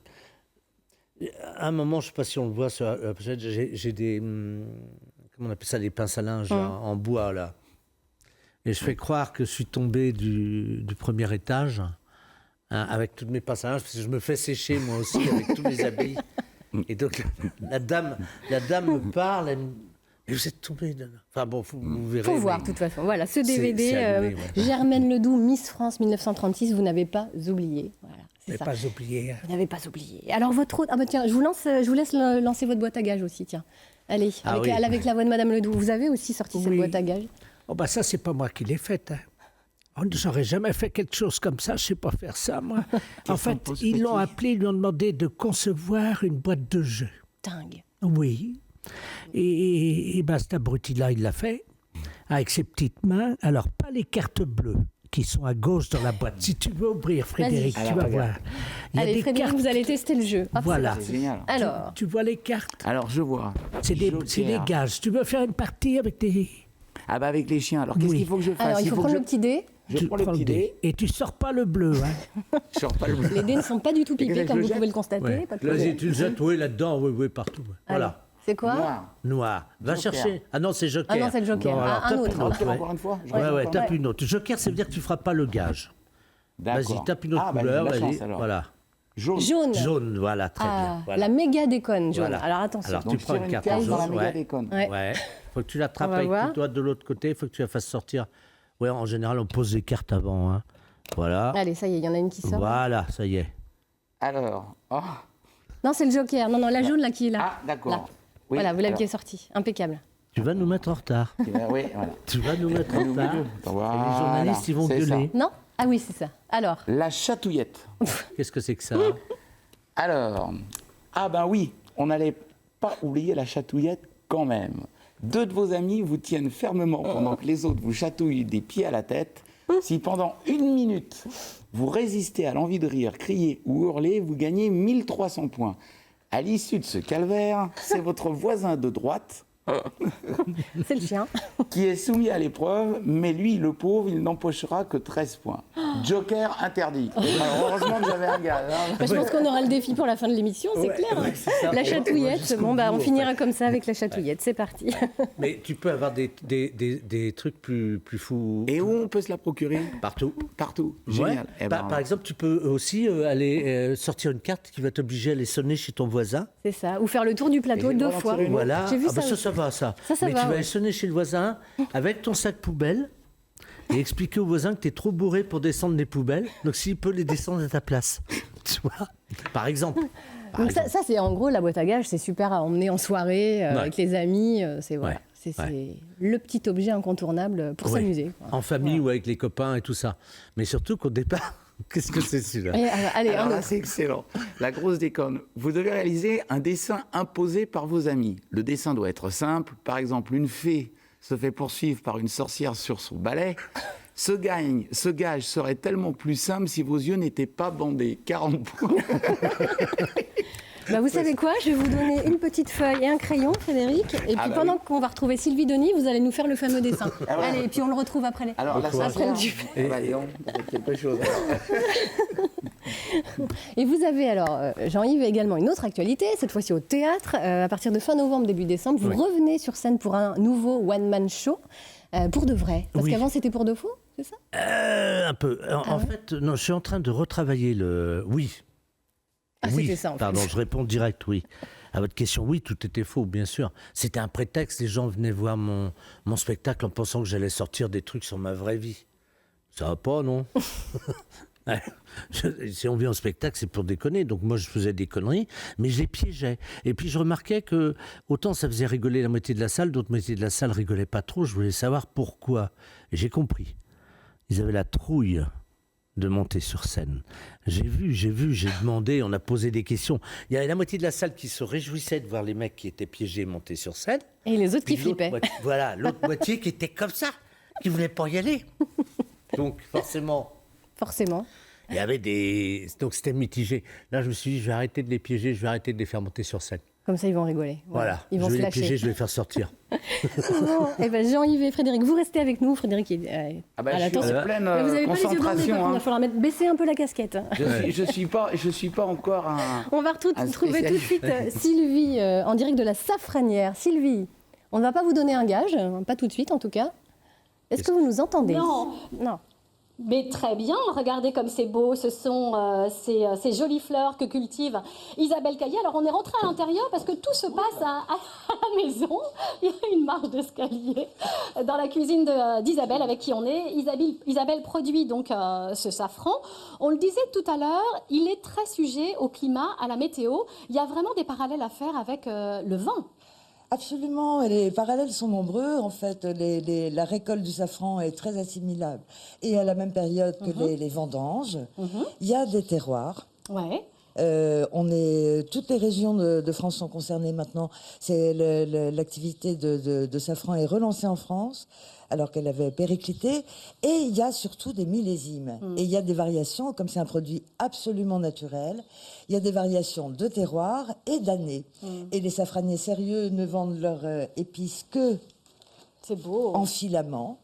À un moment, je ne sais pas si on le voit sur la pochette, j'ai des... comment on appelle ça? Des pinces à linge là, en bois, là. Et je fais croire que je suis tombé du premier étage avec toutes mes pinces à linge, parce que je me fais sécher moi aussi avec tous mes habits. Et donc la dame me parle, elle me... Mais vous êtes tombé de là. Enfin bon, vous verrez. Faut voir, mais- de toute façon. Voilà, ce DVD, c'est allumé, ouais. Germaine Ledoux, Miss France 1936, vous n'avez pas oublié. Voilà, c'est Mais ça. pas oublié. Vous n'avez pas oublié. Alors votre autre... Ah bah tiens, je vous laisse lancer votre boîte à gages aussi, tiens. Allez, Ah avec, oui. avec la voix de Madame Ledoux. Vous avez aussi sorti cette Oui. boîte à gages? Oh bah ça, c'est pas moi qui l'ai faite. Hein. Oh, j'aurais jamais fait quelque chose comme ça, je sais pas faire ça, moi. En fait, pose ils l'ont petit. appelé, ils lui ont demandé de concevoir une boîte de jeu. Dingue. Oui. Et ben, cet abruti-là, il l'a fait, avec ses petites mains. Alors, pas les cartes bleues, qui sont à gauche dans la boîte. Si tu veux ouvrir, Frédéric, Vas-y. tu Alors, vas regarde. voir. Il y a Allez, des Frédéric, cartes. vous allez tester le jeu. Hop, Voilà. c'est C'est génial. parti. Alors, Tu vois les cartes. Alors, je vois. C'est des Joker. gages. Tu veux faire une partie avec des... Ah bah avec les chiens. Alors, qu'est-ce Oui. qu'il faut que je fasse? alors il faut prendre le petit dé. Je tu prends le petit dé. Et tu sors pas le bleu. Hein. Je sors pas le bleu. Les dés ne sont pas du tout Et pipés, qu'est-ce que comme je vous jette pouvez le constater. Ouais. Pas de Vas-y, problème. tu le jettes, oui, là-dedans, oui, partout. Allez. Voilà. C'est quoi? Noir. Noir. Va Joker. chercher. Ah non, c'est Joker. Ah non, c'est le Joker. Non, Ah, alors, un tape autre. une autre, Joker, ouais. encore une fois. Je Ouais, reste ouais, encore tape une une autre. Joker, ça veut dire que tu feras pas le gage. D'accord. Vas-y, tape une autre Ah, bah, couleur. j'ai de la vas-y. chance, alors. Voilà. Jaune. Jaune. Jaune, voilà, très Ah, bien. Voilà. la méga déconne jaune. Voilà. Alors attention. Alors, Donc, tu je prends tire une une carte carte en dans la jaune. méga Ouais. déconne. Ouais. Ouais. Faut que tu l'attrapes On va avec voir. tes doigts de l'autre côté. Faut que tu la fasses sortir. Ouais, en général, on pose les cartes avant. Hein. Voilà. Allez, ça y est, il y en a une qui sort. Voilà, ça y est. Alors. Oh. Non, c'est le Joker. Non, non, la jaune là qui est là. Ah, d'accord. Là. Oui, Voilà, vous alors. l'aviez sorti. Impeccable. Tu vas nous mettre en retard. Oui, voilà. Tu vas nous mettre en Nous retard. deux. Et Voilà, les journalistes, ils vont c'est gueuler. Non? Ah oui, c'est ça. Alors, La chatouillette. Qu'est-ce que c'est que ça? Alors, ah ben oui, on n'allait pas oublier la chatouillette quand même. Deux de vos amis vous tiennent fermement pendant que les autres vous chatouillent des pieds à la tête. Si pendant 1 minute, vous résistez à l'envie de rire, crier ou hurler, vous gagnez 1300 points. À l'issue de ce calvaire, c'est votre voisin de droite c'est le chien. qui est soumis à l'épreuve, mais lui, le pauvre, il n'empochera que 13 points. Joker interdit. Alors, heureusement que j'avais un gars. Hein. Bah, je pense qu'on aura le défi pour la fin de l'émission, c'est clair. ouais, c'est ça. La chatouillette. Jusqu'au Bon, bah, bout, on en finira fait. comme ça avec la chatouillette. C'est parti. Mais tu peux avoir des trucs plus fous. Et où on peut se la procurer? Partout. Partout. Ouais. Génial. Eh ben, Par exemple, tu peux aussi aller sortir une carte qui va t'obliger à aller sonner chez ton voisin. C'est ça. Ou faire le tour du plateau Et j'ai 2 le droit d'en fois. tirer une autre. Voilà. J'ai vu Ah bah ça ça, aussi. ça va, ça. Ça Mais va, tu vas ouais. aller sonner chez le voisin avec ton sac poubelle et expliquer au voisin que tu es trop bourré pour descendre les poubelles. Donc, s'il peut les descendre à ta place. Tu vois? Par exemple. Donc ça, c'est en gros la boîte à gages, c'est super à emmener en soirée avec les amis. C'est voilà. Ouais. C'est le petit objet incontournable pour Oui. s'amuser. En famille ou avec les copains et tout ça. Mais surtout qu'au départ, qu'est-ce que c'est celui-là? Et, allez, Alors un là, autre. c'est excellent. La grosse déconne. Vous devez réaliser un dessin imposé par vos amis. Le dessin doit être simple. Par exemple, une fée se fait poursuivre par une sorcière sur son balai. Ce gage serait tellement plus simple si vos yeux n'étaient pas bandés. 40 points. Bah, vous savez quoi? Je vais vous donner une petite feuille et un crayon, Frédéric. Et puis bah pendant qu'on va retrouver Sylvie Denis, vous allez nous faire le fameux dessin. Ah ouais. Allez, et puis on le retrouve après les. Alors, la Après sorcière. le duvet. Ah bah, dis donc, peut-être quelque chose. Et vous avez alors, Jean-Yves, également une autre actualité, cette fois-ci au théâtre. À partir de fin novembre, début décembre, vous revenez sur scène pour un nouveau one-man show. Pour de vrai. Parce Oui. qu'avant, c'était pour de faux, c'est ça? Un peu. En fait, non, je suis en train de retravailler le. Oui. Ah, oui. c'était ça, en fait. Pardon, je réponds direct, oui. À votre question, oui, tout était faux, bien sûr. C'était un prétexte. Les gens venaient voir mon spectacle en pensant que j'allais sortir des trucs sur ma vraie vie. Ça va pas, non? Ouais. Si on vient au spectacle, c'est pour déconner. Donc moi, je faisais des conneries, mais je les piégeais. Et puis je remarquais que autant ça faisait rigoler la moitié de la salle, d'autres moitiés de la salle rigolaient pas trop. Je voulais savoir pourquoi. Et j'ai compris. Ils avaient la trouille de monter sur scène. J'ai vu, j'ai demandé, on a posé des questions. Il y avait la moitié de la salle qui se réjouissait de voir les mecs qui étaient piégés monter sur scène. Et les autres Puis qui l'autre flippaient. voilà, l'autre moitié qui était comme ça, qui voulait pas y aller. Donc forcément, Forcément. il y avait des... Donc c'était mitigé. Là, je me suis dit, je vais arrêter de les piéger, je vais arrêter de les faire monter sur scène. Comme ça, ils vont rigoler. Voilà, Ils vont je se vais les lâcher. piéger, je vais les faire sortir. Bon, eh ben, Jean-Yves et Frédéric, vous restez avec nous. Frédéric est Ah bah, à je suis l'attention. en pleine Mais vous n'avez pas les yeux bandés, par concentration. contre. Il va Hein. falloir baisser un peu la casquette. Je suis pas encore un. On va Un retrouver tout de suite Sylvie en direct de la Safranière. Sylvie, on ne va pas vous donner un gage, pas tout de suite en tout cas. Est-ce que vous nous entendez? Non. Non. Mais très bien, regardez comme c'est beau, ce sont ces jolies fleurs que cultive Isabelle Caillé. Alors on est rentré à l'intérieur parce que tout se passe à la maison. Il y a une marche d'escalier dans la cuisine d'Isabelle avec qui on est. Isabelle produit donc ce safran. On le disait tout à l'heure, il est très sujet au climat, à la météo. Il y a vraiment des parallèles à faire avec le vin. Absolument, et les parallèles sont nombreux. En fait, la récolte du safran est très assimilable. Et à la même période que les vendanges, il y a des terroirs. Ouais. Toutes les régions de France sont concernées maintenant. L'activité de safran est relancée en France, alors qu'elle avait périclité. Et il y a surtout des millésimes. Et il y a des variations, comme c'est un produit absolument naturel, il y a des variations de terroir et d'année. Et les safraniers sérieux ne vendent leurs épices que en filament.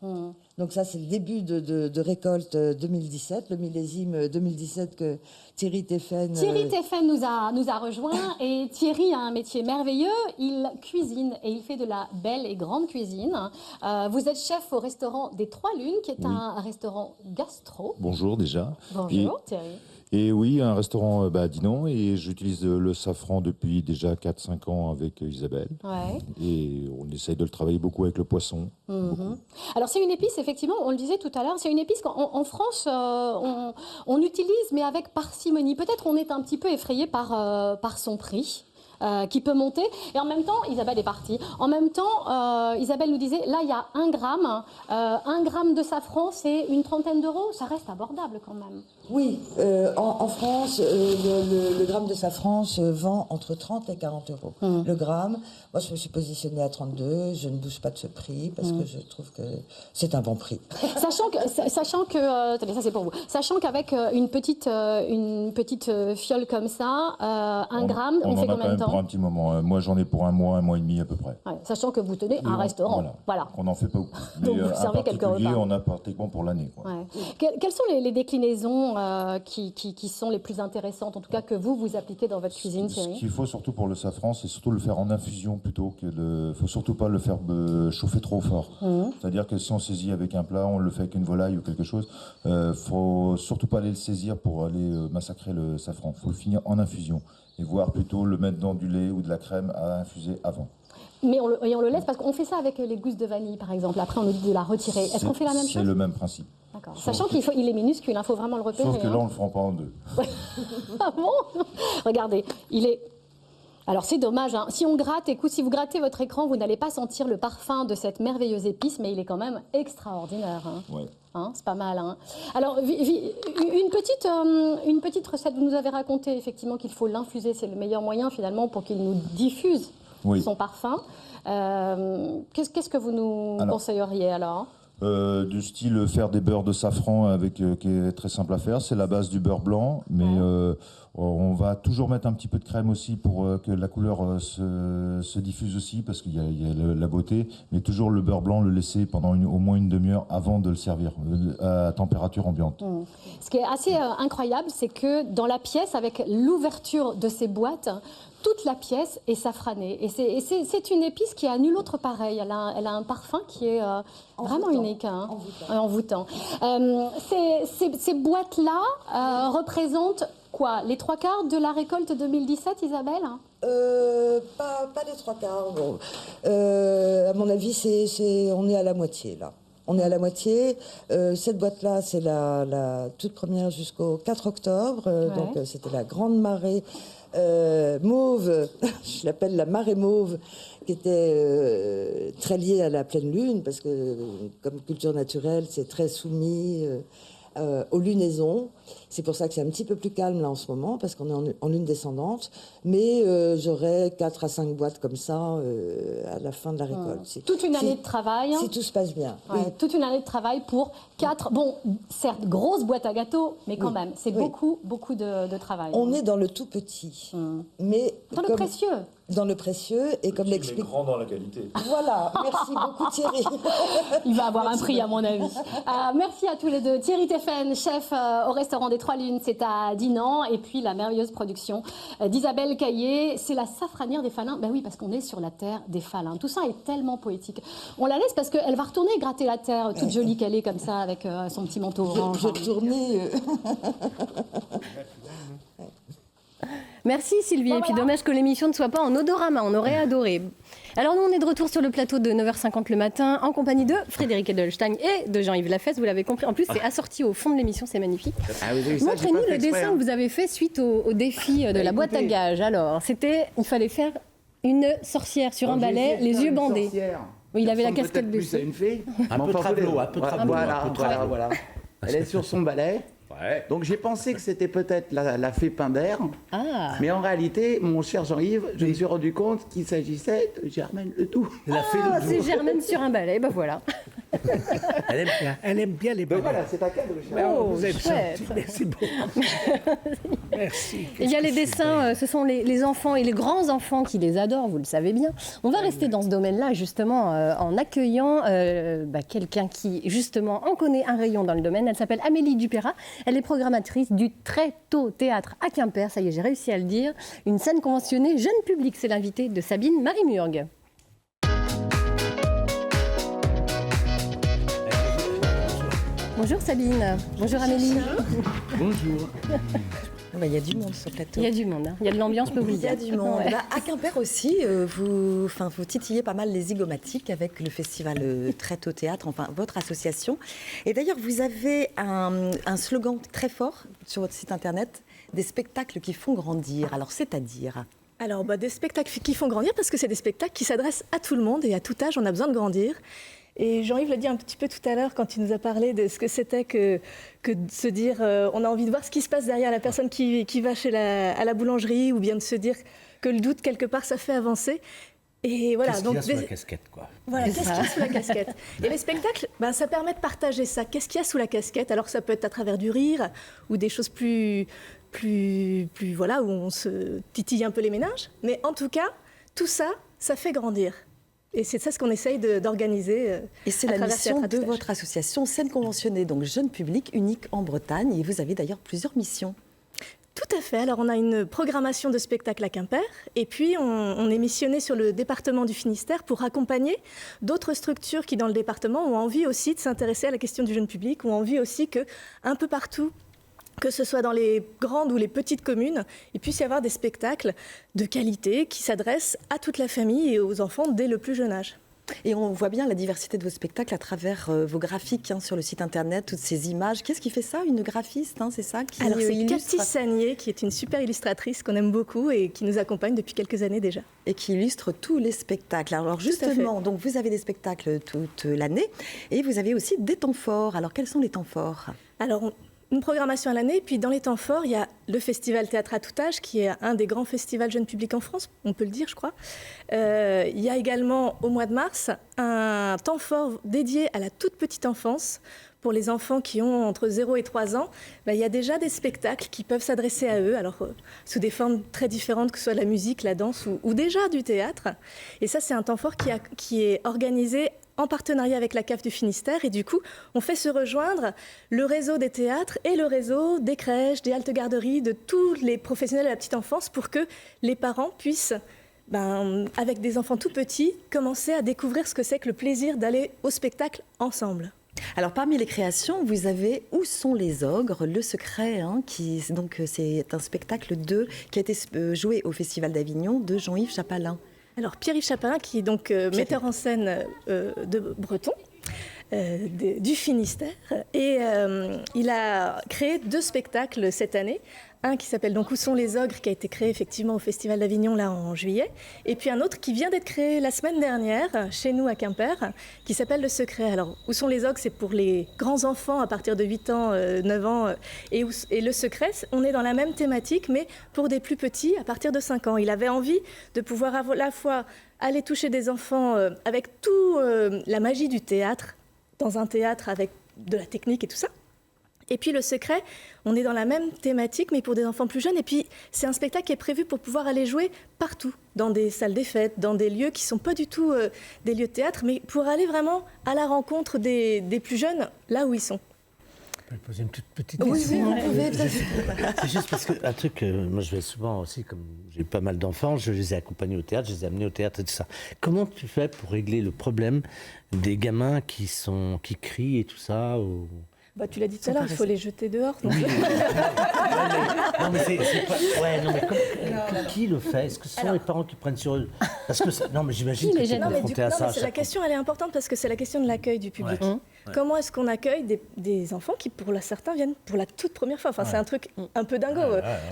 Donc ça, c'est le début de récolte 2017, le millésime 2017 que Thierry Théffen... Thierry Théffen nous a rejoints et Thierry a un métier merveilleux. Il cuisine et il fait de la belle et grande cuisine. Vous êtes chef au restaurant des Trois Lunes, qui est un restaurant gastro. Bonjour déjà. Bonjour Thierry. Et oui, un restaurant à Dinan, et j'utilise le safran depuis déjà 4-5 ans avec Isabelle. Ouais. Et on essaye de le travailler beaucoup avec le poisson. Alors c'est une épice, effectivement, on le disait tout à l'heure, c'est une épice qu'en France, on utilise, mais avec parcimonie. Peut-être on est un petit peu effrayé par son prix. Qui peut monter. Et en même temps, Isabelle est partie. En même temps, Isabelle nous disait, là, il y a 1 gramme. 1 gramme de safran, c'est une trentaine d'euros. Ça reste abordable quand même. Oui, en France, le gramme de safran se vend entre 30 et 40 euros. Le gramme, moi je me suis positionnée à 32, je ne bouge pas de ce prix parce que je trouve que c'est un bon prix. Sachant que attendez, ça c'est pour vous. Sachant qu'avec une petite fiole comme ça, 1 gramme, on fait combien de temps? Pour un petit moment. Moi j'en ai pour un mois et demi à peu près. Ouais, sachant que vous tenez un restaurant. Voilà. On n'en fait pas beaucoup. Donc mais vous servez quelques repas. On a pratiquement pour l'année. Ouais. Quelles sont les déclinaisons qui sont les plus intéressantes, en tout cas que vous appliquez dans votre cuisine, Thierry? Ce qu'il faut surtout pour le safran, c'est surtout le faire en infusion plutôt que faut surtout pas le faire chauffer trop fort. C'est-à-dire que si on saisit avec un plat, on le fait avec une volaille ou quelque chose, faut surtout pas aller le saisir pour aller massacrer le safran. Faut le finir en infusion et voire plutôt le mettre dans du lait ou de la crème à infuser avant. Mais on le laisse parce qu'on fait ça avec les gousses de vanille, par exemple. Après, on nous dit de la retirer. Est-ce qu'on fait la même chose? C'est le même principe. D'accord. Sachant qu'il est minuscule, il faut vraiment le repérer. Sauf que là, on le fera pas en deux. Ah bon? Regardez, il est... Alors c'est dommage, hein. Si on gratte, si vous grattez votre écran, vous n'allez pas sentir le parfum de cette merveilleuse épice, mais il est quand même extraordinaire. Hein. Ouais. Hein, c'est pas mal. Hein. Alors, une petite recette, vous nous avez raconté effectivement qu'il faut l'infuser, c'est le meilleur moyen finalement pour qu'il nous diffuse son parfum. Qu'est-ce que vous nous conseilleriez alors? Du style faire des beurres de safran qui est très simple à faire, c'est la base du beurre blanc, mais on va toujours mettre un petit peu de crème aussi pour que la couleur se diffuse aussi, parce qu'il y a la beauté, mais toujours le beurre blanc, le laisser pendant au moins une demi-heure avant de le servir, à température ambiante. Ce qui est assez incroyable, c'est que dans la pièce, avec l'ouverture de ces boîtes, toute la pièce est safranée. Et c'est une épice qui a nul autre pareil. Elle a un parfum qui est vraiment unique. Hein, envoûtant. Ces boîtes-là représentent quoi? Les 3/4 de la récolte 2017, Isabelle? Pas les 3/4. Bon. À mon avis, on est à la moitié là. On est à la moitié. Cette boîte-là, c'est la toute première jusqu'au 4 octobre. Donc c'était la grande marée mauve, je l'appelle la marée mauve, qui était très liée à la pleine lune, parce que comme culture naturelle, c'est très soumis aux lunaisons. C'est pour ça que c'est un petit peu plus calme là en ce moment, parce qu'on est en lune descendante. Mais j'aurai 4 à 5 boîtes comme ça à la fin de la récolte. Toute une année de travail. Si tout se passe bien. Ouais, oui. Toute une année de travail pour 4, bon, certes, grosses boîtes à gâteaux, mais quand même, c'est beaucoup de travail. On est dans le tout petit. Mais dans le précieux. Dans le précieux, et comme l'explique... Mais grand dans la qualité. Voilà, merci beaucoup Thierry. Il va avoir un prix à mon avis. Merci à tous les deux. Thierry Théffen, chef au restaurant des Trois Lunes, c'est à Dinan, et puis la merveilleuse production d'Isabelle Caillé, c'est la safranière des Falins. Ben oui, parce qu'on est sur la terre des Falins. Tout ça est tellement poétique. On la laisse parce qu'elle va retourner gratter la terre, toute jolie qu'elle est comme ça, avec son petit manteau orange. Je vais retourner... Merci Sylvie, et puis dommage que l'émission ne soit pas en odorama, on aurait adoré. Alors nous on est de retour sur le plateau de 9h50 le matin en compagnie de Frédéric Edelstein et de Jean-Yves Lafesse, vous l'avez compris. En plus c'est assorti au fond de l'émission, c'est magnifique. Montrez-nous le dessin que vous avez fait suite au défi de la boîte à gages. Alors il fallait faire une sorcière sur un balai, les yeux bandés. Oui, il avait la casquette dessus. Plus à une fée. Un peu de tableau. Voilà. Elle est sur son balai. Ouais. Donc j'ai pensé que c'était peut-être la fée Pinder, mais en réalité, mon cher Jean-Yves, je me suis rendu compte qu'il s'agissait de Germaine Ledoux. C'est Germaine sur un balai, ben voilà. Elle aime bien les balais. Voilà, c'est un cadeau. Vous êtes chouette. gentil, merci beaucoup. Merci. Il y a les dessins, ce sont les enfants et les grands-enfants qui les adorent, vous le savez bien. On va rester dans ce domaine-là, justement, en accueillant quelqu'un qui, justement, en connaît un rayon dans le domaine. Elle s'appelle Amélie Dupérat. Elle est programmatrice du Très Tôt Théâtre à Quimper. Ça y est, j'ai réussi à le dire. Une scène conventionnée jeune public. C'est l'invité de Sabine Marimurg. Bonjour Sabine. Bonjour Amélie. Bonjour. Il y a du monde sur le plateau. Il y a du monde, hein. Il y a de l'ambiance, je peux vous le dire. Il y a du monde. Ouais. À Quimper aussi, vous titillez pas mal les zygomatiques avec le festival Très Tôt Théâtre, enfin votre association. Et d'ailleurs, vous avez un slogan très fort sur votre site internet, des spectacles qui font grandir. Alors, c'est-à-dire ? Alors, des spectacles qui font grandir parce que c'est des spectacles qui s'adressent à tout le monde et à tout âge, on a besoin de grandir. Et Jean-Yves l'a dit un petit peu tout à l'heure quand il nous a parlé de ce que c'était que de se dire on a envie de voir ce qui se passe derrière la personne qui va à la boulangerie, ou bien de se dire que le doute, quelque part, ça fait avancer. Et voilà, qu'est-ce qu'il y a sous la casquette, quoi. Voilà, qu'est-ce qu'il y a sous la casquette. Et les spectacles, ça permet de partager ça. Qu'est-ce qu'il y a sous la casquette? Alors ça peut être à travers du rire ou des choses plus voilà, où on se titille un peu les méninges. Mais en tout cas, tout ça, ça fait grandir. Et c'est ça ce qu'on essaye d'organiser. Et c'est la mission de votre association, Scène Conventionnée, donc jeune public, unique en Bretagne. Et vous avez d'ailleurs plusieurs missions. Tout à fait. Alors, on a une programmation de spectacles à Quimper. Et puis, on est missionné sur le département du Finistère pour accompagner d'autres structures qui, dans le département, ont envie aussi de s'intéresser à la question du jeune public, ont envie aussi qu'un peu partout, que ce soit dans les grandes ou les petites communes, il puisse y avoir des spectacles de qualité qui s'adressent à toute la famille et aux enfants dès le plus jeune âge. Et on voit bien la diversité de vos spectacles à travers vos graphiques sur le site internet, toutes ces images. Qu'est-ce qui fait ça? Une graphiste, c'est ça qui Alors c'est illustre... Cathy Sagnier, qui est une super illustratrice qu'on aime beaucoup et qui nous accompagne depuis quelques années déjà. Et qui illustre tous les spectacles. Alors justement, donc vous avez des spectacles toute l'année et vous avez aussi des temps forts. Alors quels sont les temps forts? Alors une programmation à l'année, puis dans les temps forts, il y a le festival Théâtre à tout âge, qui est un des grands festivals jeunes publics en France, on peut le dire, je crois. Il y a également, au mois de mars, un temps fort dédié à la toute petite enfance. Pour les enfants qui ont entre 0 et 3 ans, il y a déjà des spectacles qui peuvent s'adresser à eux, alors sous des formes très différentes, que ce soit la musique, la danse ou déjà du théâtre. Et ça, c'est un temps fort qui est organisé en partenariat avec la CAF du Finistère. Et du coup, on fait se rejoindre le réseau des théâtres et le réseau des crèches, des haltes-garderies, de tous les professionnels de la petite enfance pour que les parents puissent, avec des enfants tout petits, commencer à découvrir ce que c'est que le plaisir d'aller au spectacle ensemble. Alors parmi les créations, vous avez Où sont les ogres? Le secret, c'est un spectacle qui a été joué au Festival d'Avignon de Jean-Yves Chapalin. Alors Pierre-Yves Chapalin, qui est donc metteur en scène de breton, du Finistère, et il a créé 2 spectacles cette année. Un qui s'appelle donc Où sont les ogres, qui a été créé effectivement au Festival d'Avignon là en juillet, et puis un autre qui vient d'être créé la semaine dernière chez nous à Quimper, qui s'appelle Le Secret. Alors Où sont les ogres, c'est pour les grands enfants à partir de 8 ans, 9 ans, et Le Secret, on est dans la même thématique, mais pour des plus petits à partir de 5 ans. Il avait envie de pouvoir à la fois aller toucher des enfants avec tout la magie du théâtre, dans un théâtre avec de la technique et tout ça. Et puis Le Secret, on est dans la même thématique, mais pour des enfants plus jeunes. Et puis, c'est un spectacle qui est prévu pour pouvoir aller jouer partout, dans des salles des fêtes, dans des lieux qui ne sont pas du tout des lieux de théâtre, mais pour aller vraiment à la rencontre des plus jeunes, là où ils sont. Je peux poser une petite Oui, question. vous pouvez. C'est juste parce que un truc, moi je vais souvent aussi, comme j'ai eu pas mal d'enfants, je les ai accompagnés au théâtre, je les ai amenés au théâtre et tout ça. Comment tu fais pour régler le problème des gamins qui crient et tout ça Tu l'as dit tout à l'heure, il faut les jeter dehors. Donc... Non, mais c'est pas... Ouais, non, mais qui le fait? Est-ce que ce sont les parents qui prennent sur eux? Parce que non, mais j'imagine que tu es confronté à ça. La question, elle est importante parce que c'est la question de l'accueil du public. Ouais. Comment est-ce qu'on accueille des enfants qui, pour certains, viennent pour la toute première fois? Enfin, c'est un truc un peu dingo.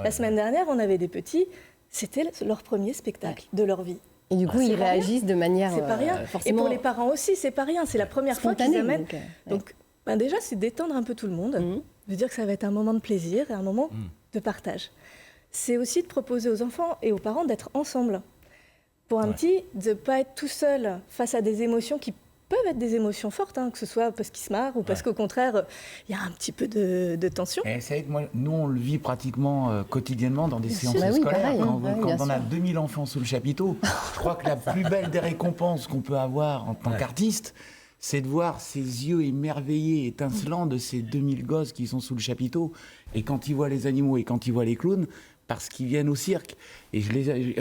La semaine dernière, on avait des petits, c'était leur premier spectacle de leur vie. Et du coup, ils réagissent de manière... C'est pas rien. Forcément... Et pour les parents aussi, c'est pas rien. C'est la première fois qu'ils amènent. Donc déjà, c'est d'étendre un peu tout le monde. veut dire que ça va être un moment de plaisir et un moment de partage. C'est aussi de proposer aux enfants et aux parents d'être ensemble. Pour un petit, de ne pas être tout seul face à des émotions qui peuvent être des émotions fortes, que ce soit parce qu'il se marre ou parce qu'au contraire, il y a un petit peu de tension. Et c'est vrai que moi, nous, on le vit pratiquement quotidiennement dans des séances scolaires. pareil, quand on a 2000 enfants sous le chapiteau, je crois que la plus belle des récompenses qu'on peut avoir en tant qu'artiste, c'est de voir ces yeux émerveillés, étincelants de ces 2000 gosses qui sont sous le chapiteau. Et quand ils voient les animaux et quand ils voient les clowns, parce qu'ils viennent au cirque. Et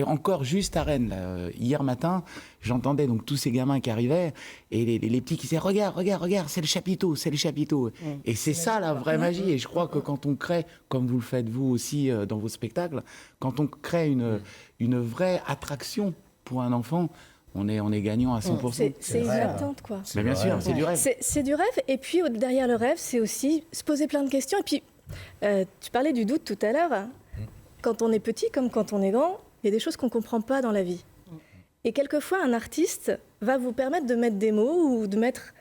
encore juste à Rennes, là, hier matin, j'entendais donc tous ces gamins qui arrivaient et les petits qui disaient regarde, c'est le chapiteau. Et c'est ça la vraie magie. Et je crois que quand on crée, comme vous le faites vous aussi dans vos spectacles, quand on crée une vraie attraction pour un enfant, on est gagnant à 100%. C'est une attente, quoi. Mais bien sûr, c'est du rêve. C'est du rêve. Et puis derrière le rêve, c'est aussi se poser plein de questions. Et puis, tu parlais du doute tout à l'heure. Quand on est petit comme quand on est grand, il y a des choses qu'on ne comprend pas dans la vie. Et quelquefois, un artiste va vous permettre de mettre des mots ou de mettre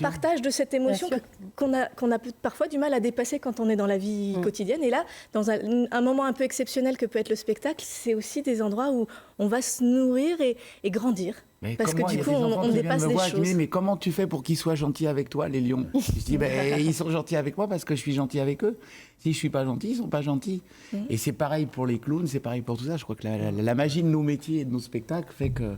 partage de cette émotion qu'on a parfois du mal à dépasser quand on est dans la vie quotidienne. Et là, dans un moment un peu exceptionnel que peut être le spectacle, c'est aussi des endroits où on va se nourrir et grandir. Mais parce que du coup, on dépasse des choses. Mais comment tu fais pour qu'ils soient gentils avec toi, les lions? Je dis, ils sont gentils avec moi parce que je suis gentil avec eux. Si je suis pas gentil, ils sont pas gentils. Et c'est pareil pour les clowns, c'est pareil pour tout ça. Je crois que la magie de nos métiers et de nos spectacles fait que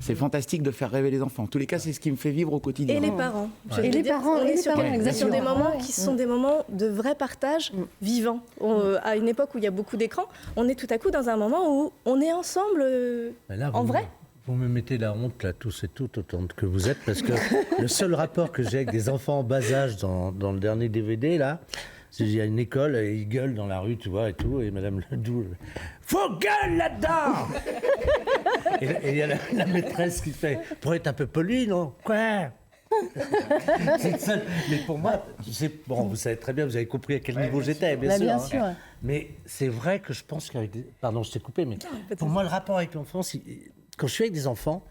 c'est fantastique de faire rêver les enfants. En tous les cas, c'est ce qui me fait vivre au quotidien. Et les parents. Et les parents, on est sur exactement. des moments qui sont des moments de vrai partage vivant. À une époque où il y a beaucoup d'écrans, on est tout à coup dans un moment où on est ensemble en vrai. Vous me mettez la honte, là, tous et toutes, autant que vous êtes, parce que le seul rapport que j'ai avec des enfants en bas âge dans le dernier DVD, là, c'est qu'il y a une école et ils gueulent dans la rue, tu vois, et tout, et Madame Ledoux, faut gueule là-dedans. Et il y a la maîtresse qui fait, pour être un peu poli, non? Quoi? C'est seul. Mais pour moi, bon, vous savez très bien, vous avez compris à quel niveau j'étais, bien sûr. Hein. Mais c'est vrai que je pense qu'avec pardon, je t'ai coupé, mais pour moi, le rapport avec l'enfance, quand je suis avec des enfants,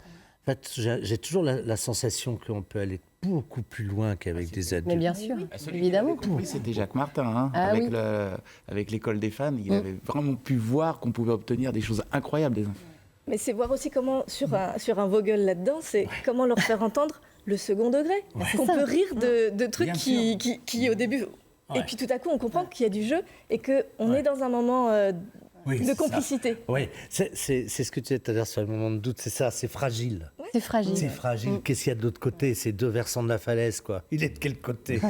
en fait, j'ai toujours la sensation qu'on peut aller beaucoup plus loin qu'avec des adultes. Mais bien sûr, évidemment. Oui, c'était Jacques Martin, avec l'école des fans. Il avait vraiment pu voir qu'on pouvait obtenir des choses incroyables des enfants. Mais c'est voir aussi comment, sur un Vogel là-dedans, c'est comment leur faire entendre le second degré. On peut rire de trucs qui au début... Et puis tout à coup, on comprend qu'il y a du jeu et qu'on est dans un moment de complicité. Oui, c'est ce que tu disais tout à l'heure sur le moment de doute, c'est ça, c'est fragile. C'est fragile. C'est fragile. Qu'est-ce qu'il y a de l'autre côté? C'est deux versants de la falaise, quoi. Il est de quel côté?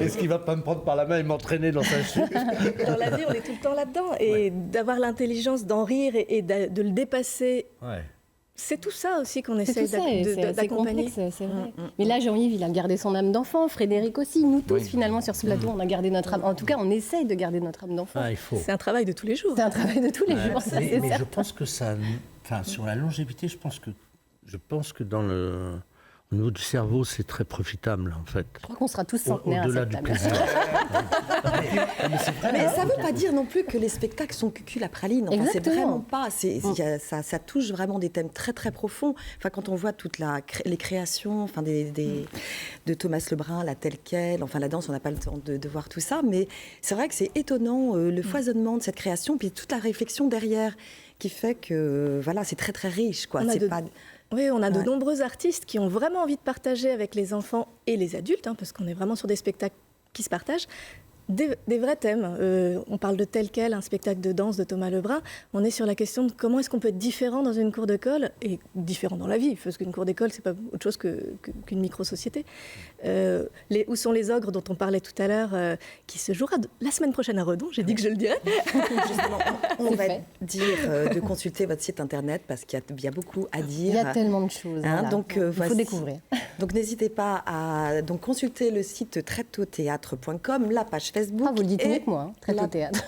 Est-ce qu'il va pas me prendre par la main et m'entraîner dans sa chute? Dans la vie, on est tout le temps là-dedans. Et d'avoir l'intelligence d'en rire et de le dépasser... C'est tout ça aussi qu'on essaie d'accompagner. C'est vrai. Mais là, Jean-Yves, il a gardé son âme d'enfant. Frédéric aussi. Nous tous, finalement, sur ce plateau, on a gardé notre âme. En tout cas, on essaye de garder notre âme d'enfant. C'est un travail de tous les jours. C'est un travail de tous les jours, ça, c'est mais certain. je pense que ça... Enfin, sur la longévité, je pense que dans au niveau du cerveau, c'est très profitable, en fait. Je crois qu'on sera tous centenaires au-delà à cette du table. plaisir. Mais ça ne veut pas dire non plus que les spectacles sont cucul à praline. Enfin, c'est vraiment pas. Ça touche vraiment des thèmes très très profonds. Enfin, quand on voit toutes les créations, enfin de Thomas Lebrun, la telle quelle, enfin la danse, on n'a pas le temps de voir tout ça, mais c'est vrai que c'est étonnant le foisonnement de cette création, puis toute la réflexion derrière qui fait que voilà, c'est très très riche, quoi. Oui, on a de nombreux artistes qui ont vraiment envie de partager avec les enfants et les adultes, parce qu'on est vraiment sur des spectacles qui se partagent, des vrais thèmes. On parle de Tel quel, un spectacle de danse de Thomas Lebrun. On est sur la question de comment est-ce qu'on peut être différent dans une cour d'école et différent dans la vie, parce qu'une cour d'école, c'est pas autre chose qu'une micro-société. Où sont les ogres dont on parlait tout à l'heure, qui se jouera la semaine prochaine à Redon, j'ai dit que je le dirais. Justement, on va dire de consulter votre site internet parce qu'il y a beaucoup à dire. Il y a tellement de choses. Donc, il faut découvrir. Donc n'hésitez pas à consulter le site traitautheatre.com, la page Facebook. Vous le dites mieux que moi, Traite au théâtre.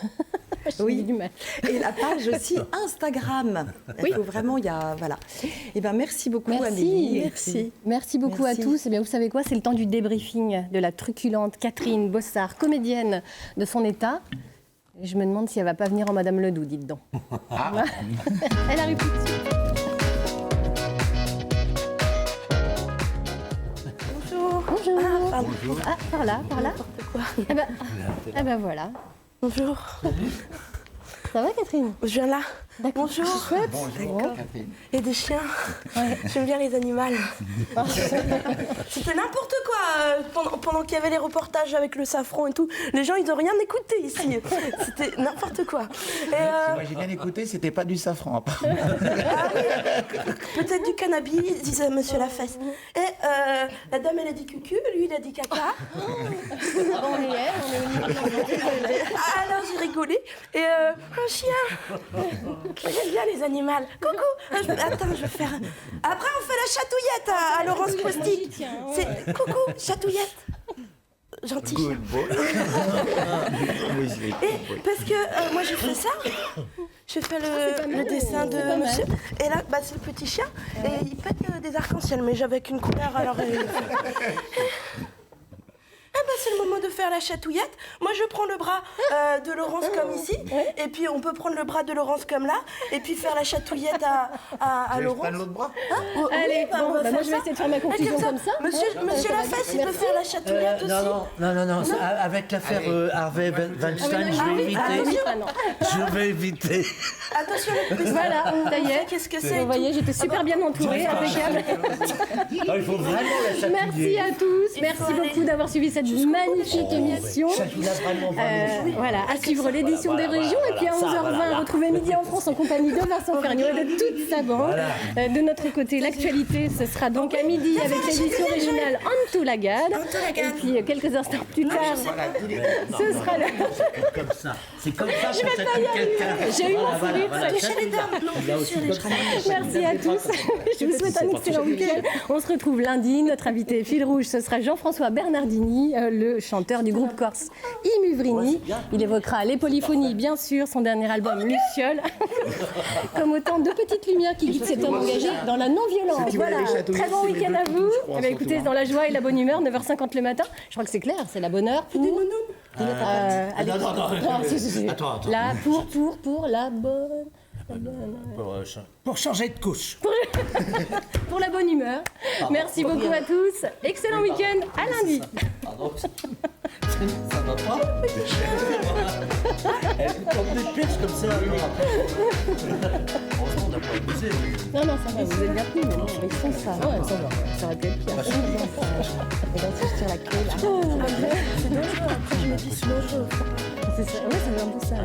Oui, du mal. Et la page aussi Instagram. Oui, il faut vraiment, voilà. Et merci beaucoup, Amélie. Merci beaucoup à tous. Et bien, vous savez quoi, c'est le temps du débriefing de la truculente Catherine Bossard, comédienne de son état. Et je me demande si elle va pas venir en Madame Ledoux, dites donc. Elle arrive tout de suite. Bonjour. Bonjour. Pardon. Ah, par là. Eh ben voilà. Bonjour. Ça va, Catherine? Je viens là. D'accord. Bonjour. Chouette. D'accord. Et des chiens. J'aime bien les animaux. C'était n'importe quoi pendant qu'il y avait les reportages avec le safran et tout. Les gens, ils n'ont rien écouté ici. C'était n'importe quoi. Moi, j'ai bien écouté, c'était pas du safran. Apparemment. Ah oui, peut-être du cannabis, disait Monsieur Lafesse. Et la dame, elle a dit cucu, lui, il a dit caca. On y est. Alors j'ai rigolé. Et un chien. J'aime bien les animaux. Coucou. Attends, je vais faire. Après, on fait la chatouillette à Laurence Postic. C'est coucou, chatouillette. Gentil. Good boy. Et parce que moi j'ai fait ça, j'ai fait le dessin de monsieur, et là c'est le petit chien, et il pète des arcs-en-ciel, mais j'avais qu'une couleur alors. C'est le moment de faire la chatouillette. Moi, je prends le bras de Laurence comme ici, et puis on peut prendre le bras de Laurence comme là, et puis faire la chatouillette à Laurence. Je prends l'autre bras. Allez, moi je vais essayer de faire ma conclusion comme ça. Monsieur Lafesse, il peut faire la chatouillette aussi. Non. Avec l'affaire Harvey Weinstein, je vais éviter. Je vais éviter. Attention, voilà, ça y est. Qu'est-ce que c'est? Vous voyez, j'étais super bien entourée, impeccable. Il faut vraiment la chatouiller. Merci à tous, merci beaucoup d'avoir suivi cette magnifique émission. Voilà, à suivre l'édition des régions, et puis à 11h20, retrouvez Midi en France en compagnie de Vincent Ferniaud et de toute sa bande. De notre côté, l'actualité, ce sera donc à midi avec l'édition régionale Antoulagade. Et puis quelques instants plus tard, ce sera là. C'est comme ça qu'on s'appelle quelqu'un. J'ai eu mon sourire, toucher les dames. Merci à tous. Je vous souhaite un excellent week-end. On se retrouve lundi. Notre invité fil rouge, ce sera Jean-François Bernardini, le chanteur du groupe corse Imuvrini. Il évoquera les polyphonies, bien sûr, son dernier album Luciole, comme autant de petites lumières qui guident cet homme engagé dans la non-violence. Voilà, très bon week-end à vous. Écoutez, dans la joie et la bonne humeur, 9h50 le matin. Je crois que c'est clair, c'est la bonne heure. Allez, Attends. Là, pour la bonne... Pour changer de couche. Pour la bonne humeur. Merci beaucoup à tous. Excellent week-end. À lundi. Ça va pas? Elle tombe des perches comme ça. Franchement, on n'a pas abusé. Non, ça va, vous êtes bien pris, mais non, ils font ça. Ouais, ça va. Ça aurait pu être pire. Et là, si je tire la clé, là. C'est dangereux, après je me dis c'est dangereux. C'est ça, ouais, ça veut un peu ça.